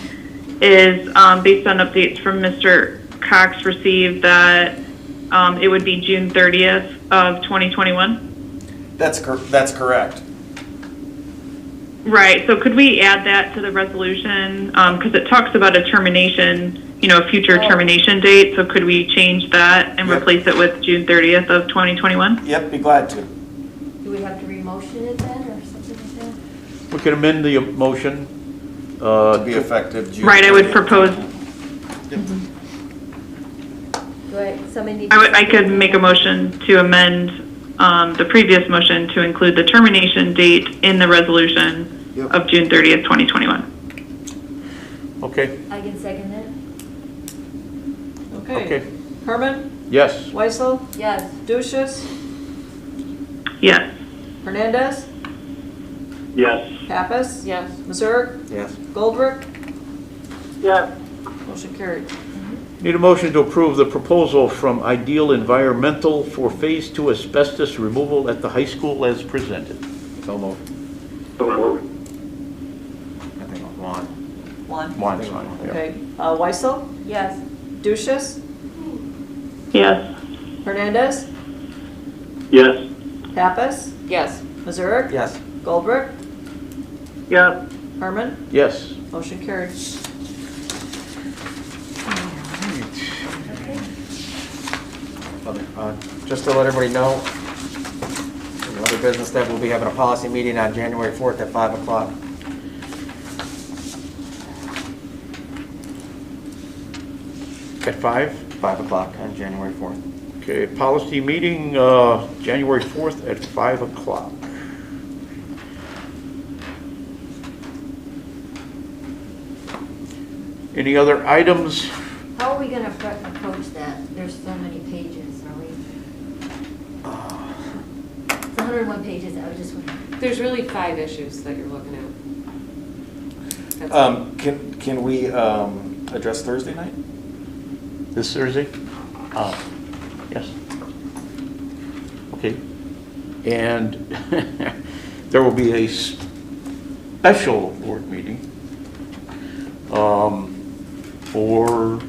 is, based on updates from Mr. Cox received, that it would be June 30th of 2021? That's correct. Right, so could we add that to the resolution? Because it talks about a termination, a future termination date, so could we change that and Yep. replace it with June 30th of 2021? Yep, be glad to. Do we have to re-motion it then or something like that? We can amend the motion. To be effective June. Right, I would 30th. propose, Somebody need. I could make a motion to amend the previous motion to include the termination date in the resolution Yep. of June 30th, 2021. Okay. I can second it. Okay. Herman, Yes. Weissel, Yes. Duchess, Yes. Hernandez, Yes. Pappas? Yes. Missouri? Yes. Goldrick? Yes. Motion carried. Need a motion to approve the proposal from Ideal Environmental for Phase 2 asbestos removal at the high school as presented. So moved. So moved. I think Juan. One. Juan's fine, yeah. Okay. Weissel? Yes. Duchess? Yes. Hernandez? Yes. Pappas? Yes. Missouri? Yes. Goldrick? Yep. Herman? Yes. Motion carried. Just to let everybody know, the other business that we'll be having a policy meeting on January 4th at 5 o'clock. At 5? 5 o'clock on January 4th. Okay, policy meeting, January 4th at 5 o'clock. Any other items? How are we gonna approach that? There's so many pages, are we? It's 101 pages, I was just wondering. There's really 5 issues that you're looking at. That's Can we address Thursday night? This Thursday? Yes. Okay. And there will be a special board meeting for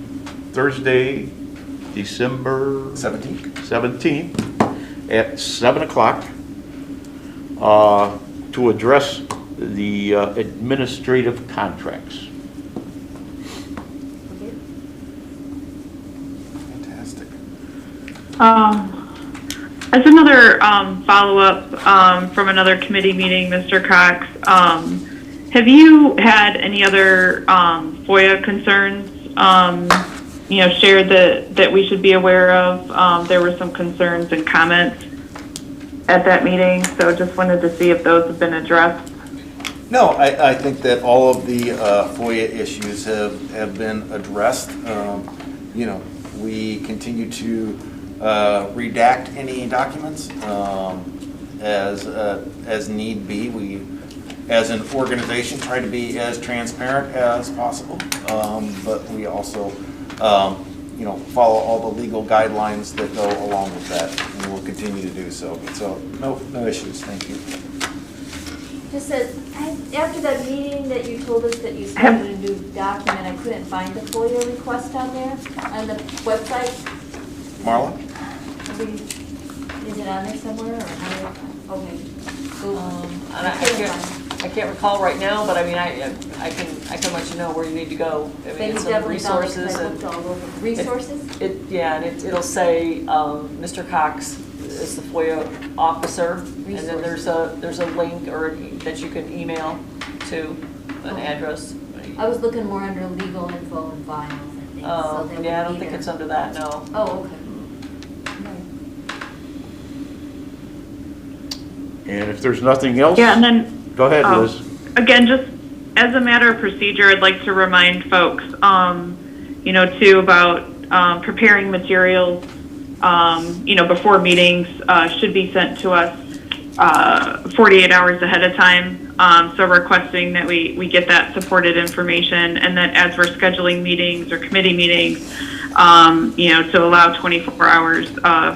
Thursday, December 17th at 7 o'clock to address the administrative contracts. Fantastic. As another follow-up from another committee meeting, Mr. Cox, have you had any other FOIA concerns, shared that we should be aware of? There were some concerns and comments at that meeting, so just wanted to see if those have been addressed. No, I think that all of the FOIA issues have been addressed. We continue to redact any documents as need be. We, as an organization, try to be as transparent as possible, but we also, follow all the legal guidelines that go along with that, and we'll continue to do so. So, no issues. Thank you. Just said, after that meeting that you told us that you started a new document, I couldn't find the FOIA request on there, on the website. Marla? Is it on there somewhere, or how? Okay. And I can't recall right now, but I mean, I can let you know where you need to go. I mean, But you it's some definitely found it 'cause resources I looked all over. Resources? It'll say, Mr. Cox is the FOIA officer, and then there's a link or that you can email to an address. I was looking more under legal info and files and things, so that would Yeah, I don't be think there. it's under that, no. Oh, okay. And if there's nothing else? Yeah, and then. Go ahead, Liz. Again, just as a matter of procedure, I'd like to remind folks, too, about preparing materials, before meetings should be sent to us 48 hours ahead of time. So requesting that we get that supported information, and that as we're scheduling meetings or committee meetings, to allow 24 hours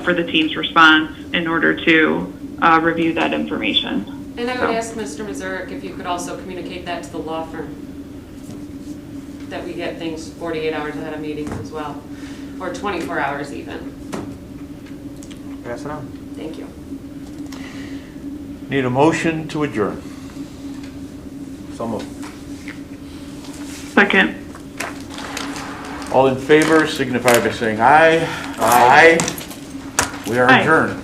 for the team's response in order to review that information. And I would ask Mr. Mazurek if you could also communicate that to the law firm, that we get things 48 hours ahead of meetings as well, or 24 hours even. Pass it on. Thank you. Need a motion to adjourn. So moved. Second. All in favor signify by saying aye. Aye. We are Aye. adjourned.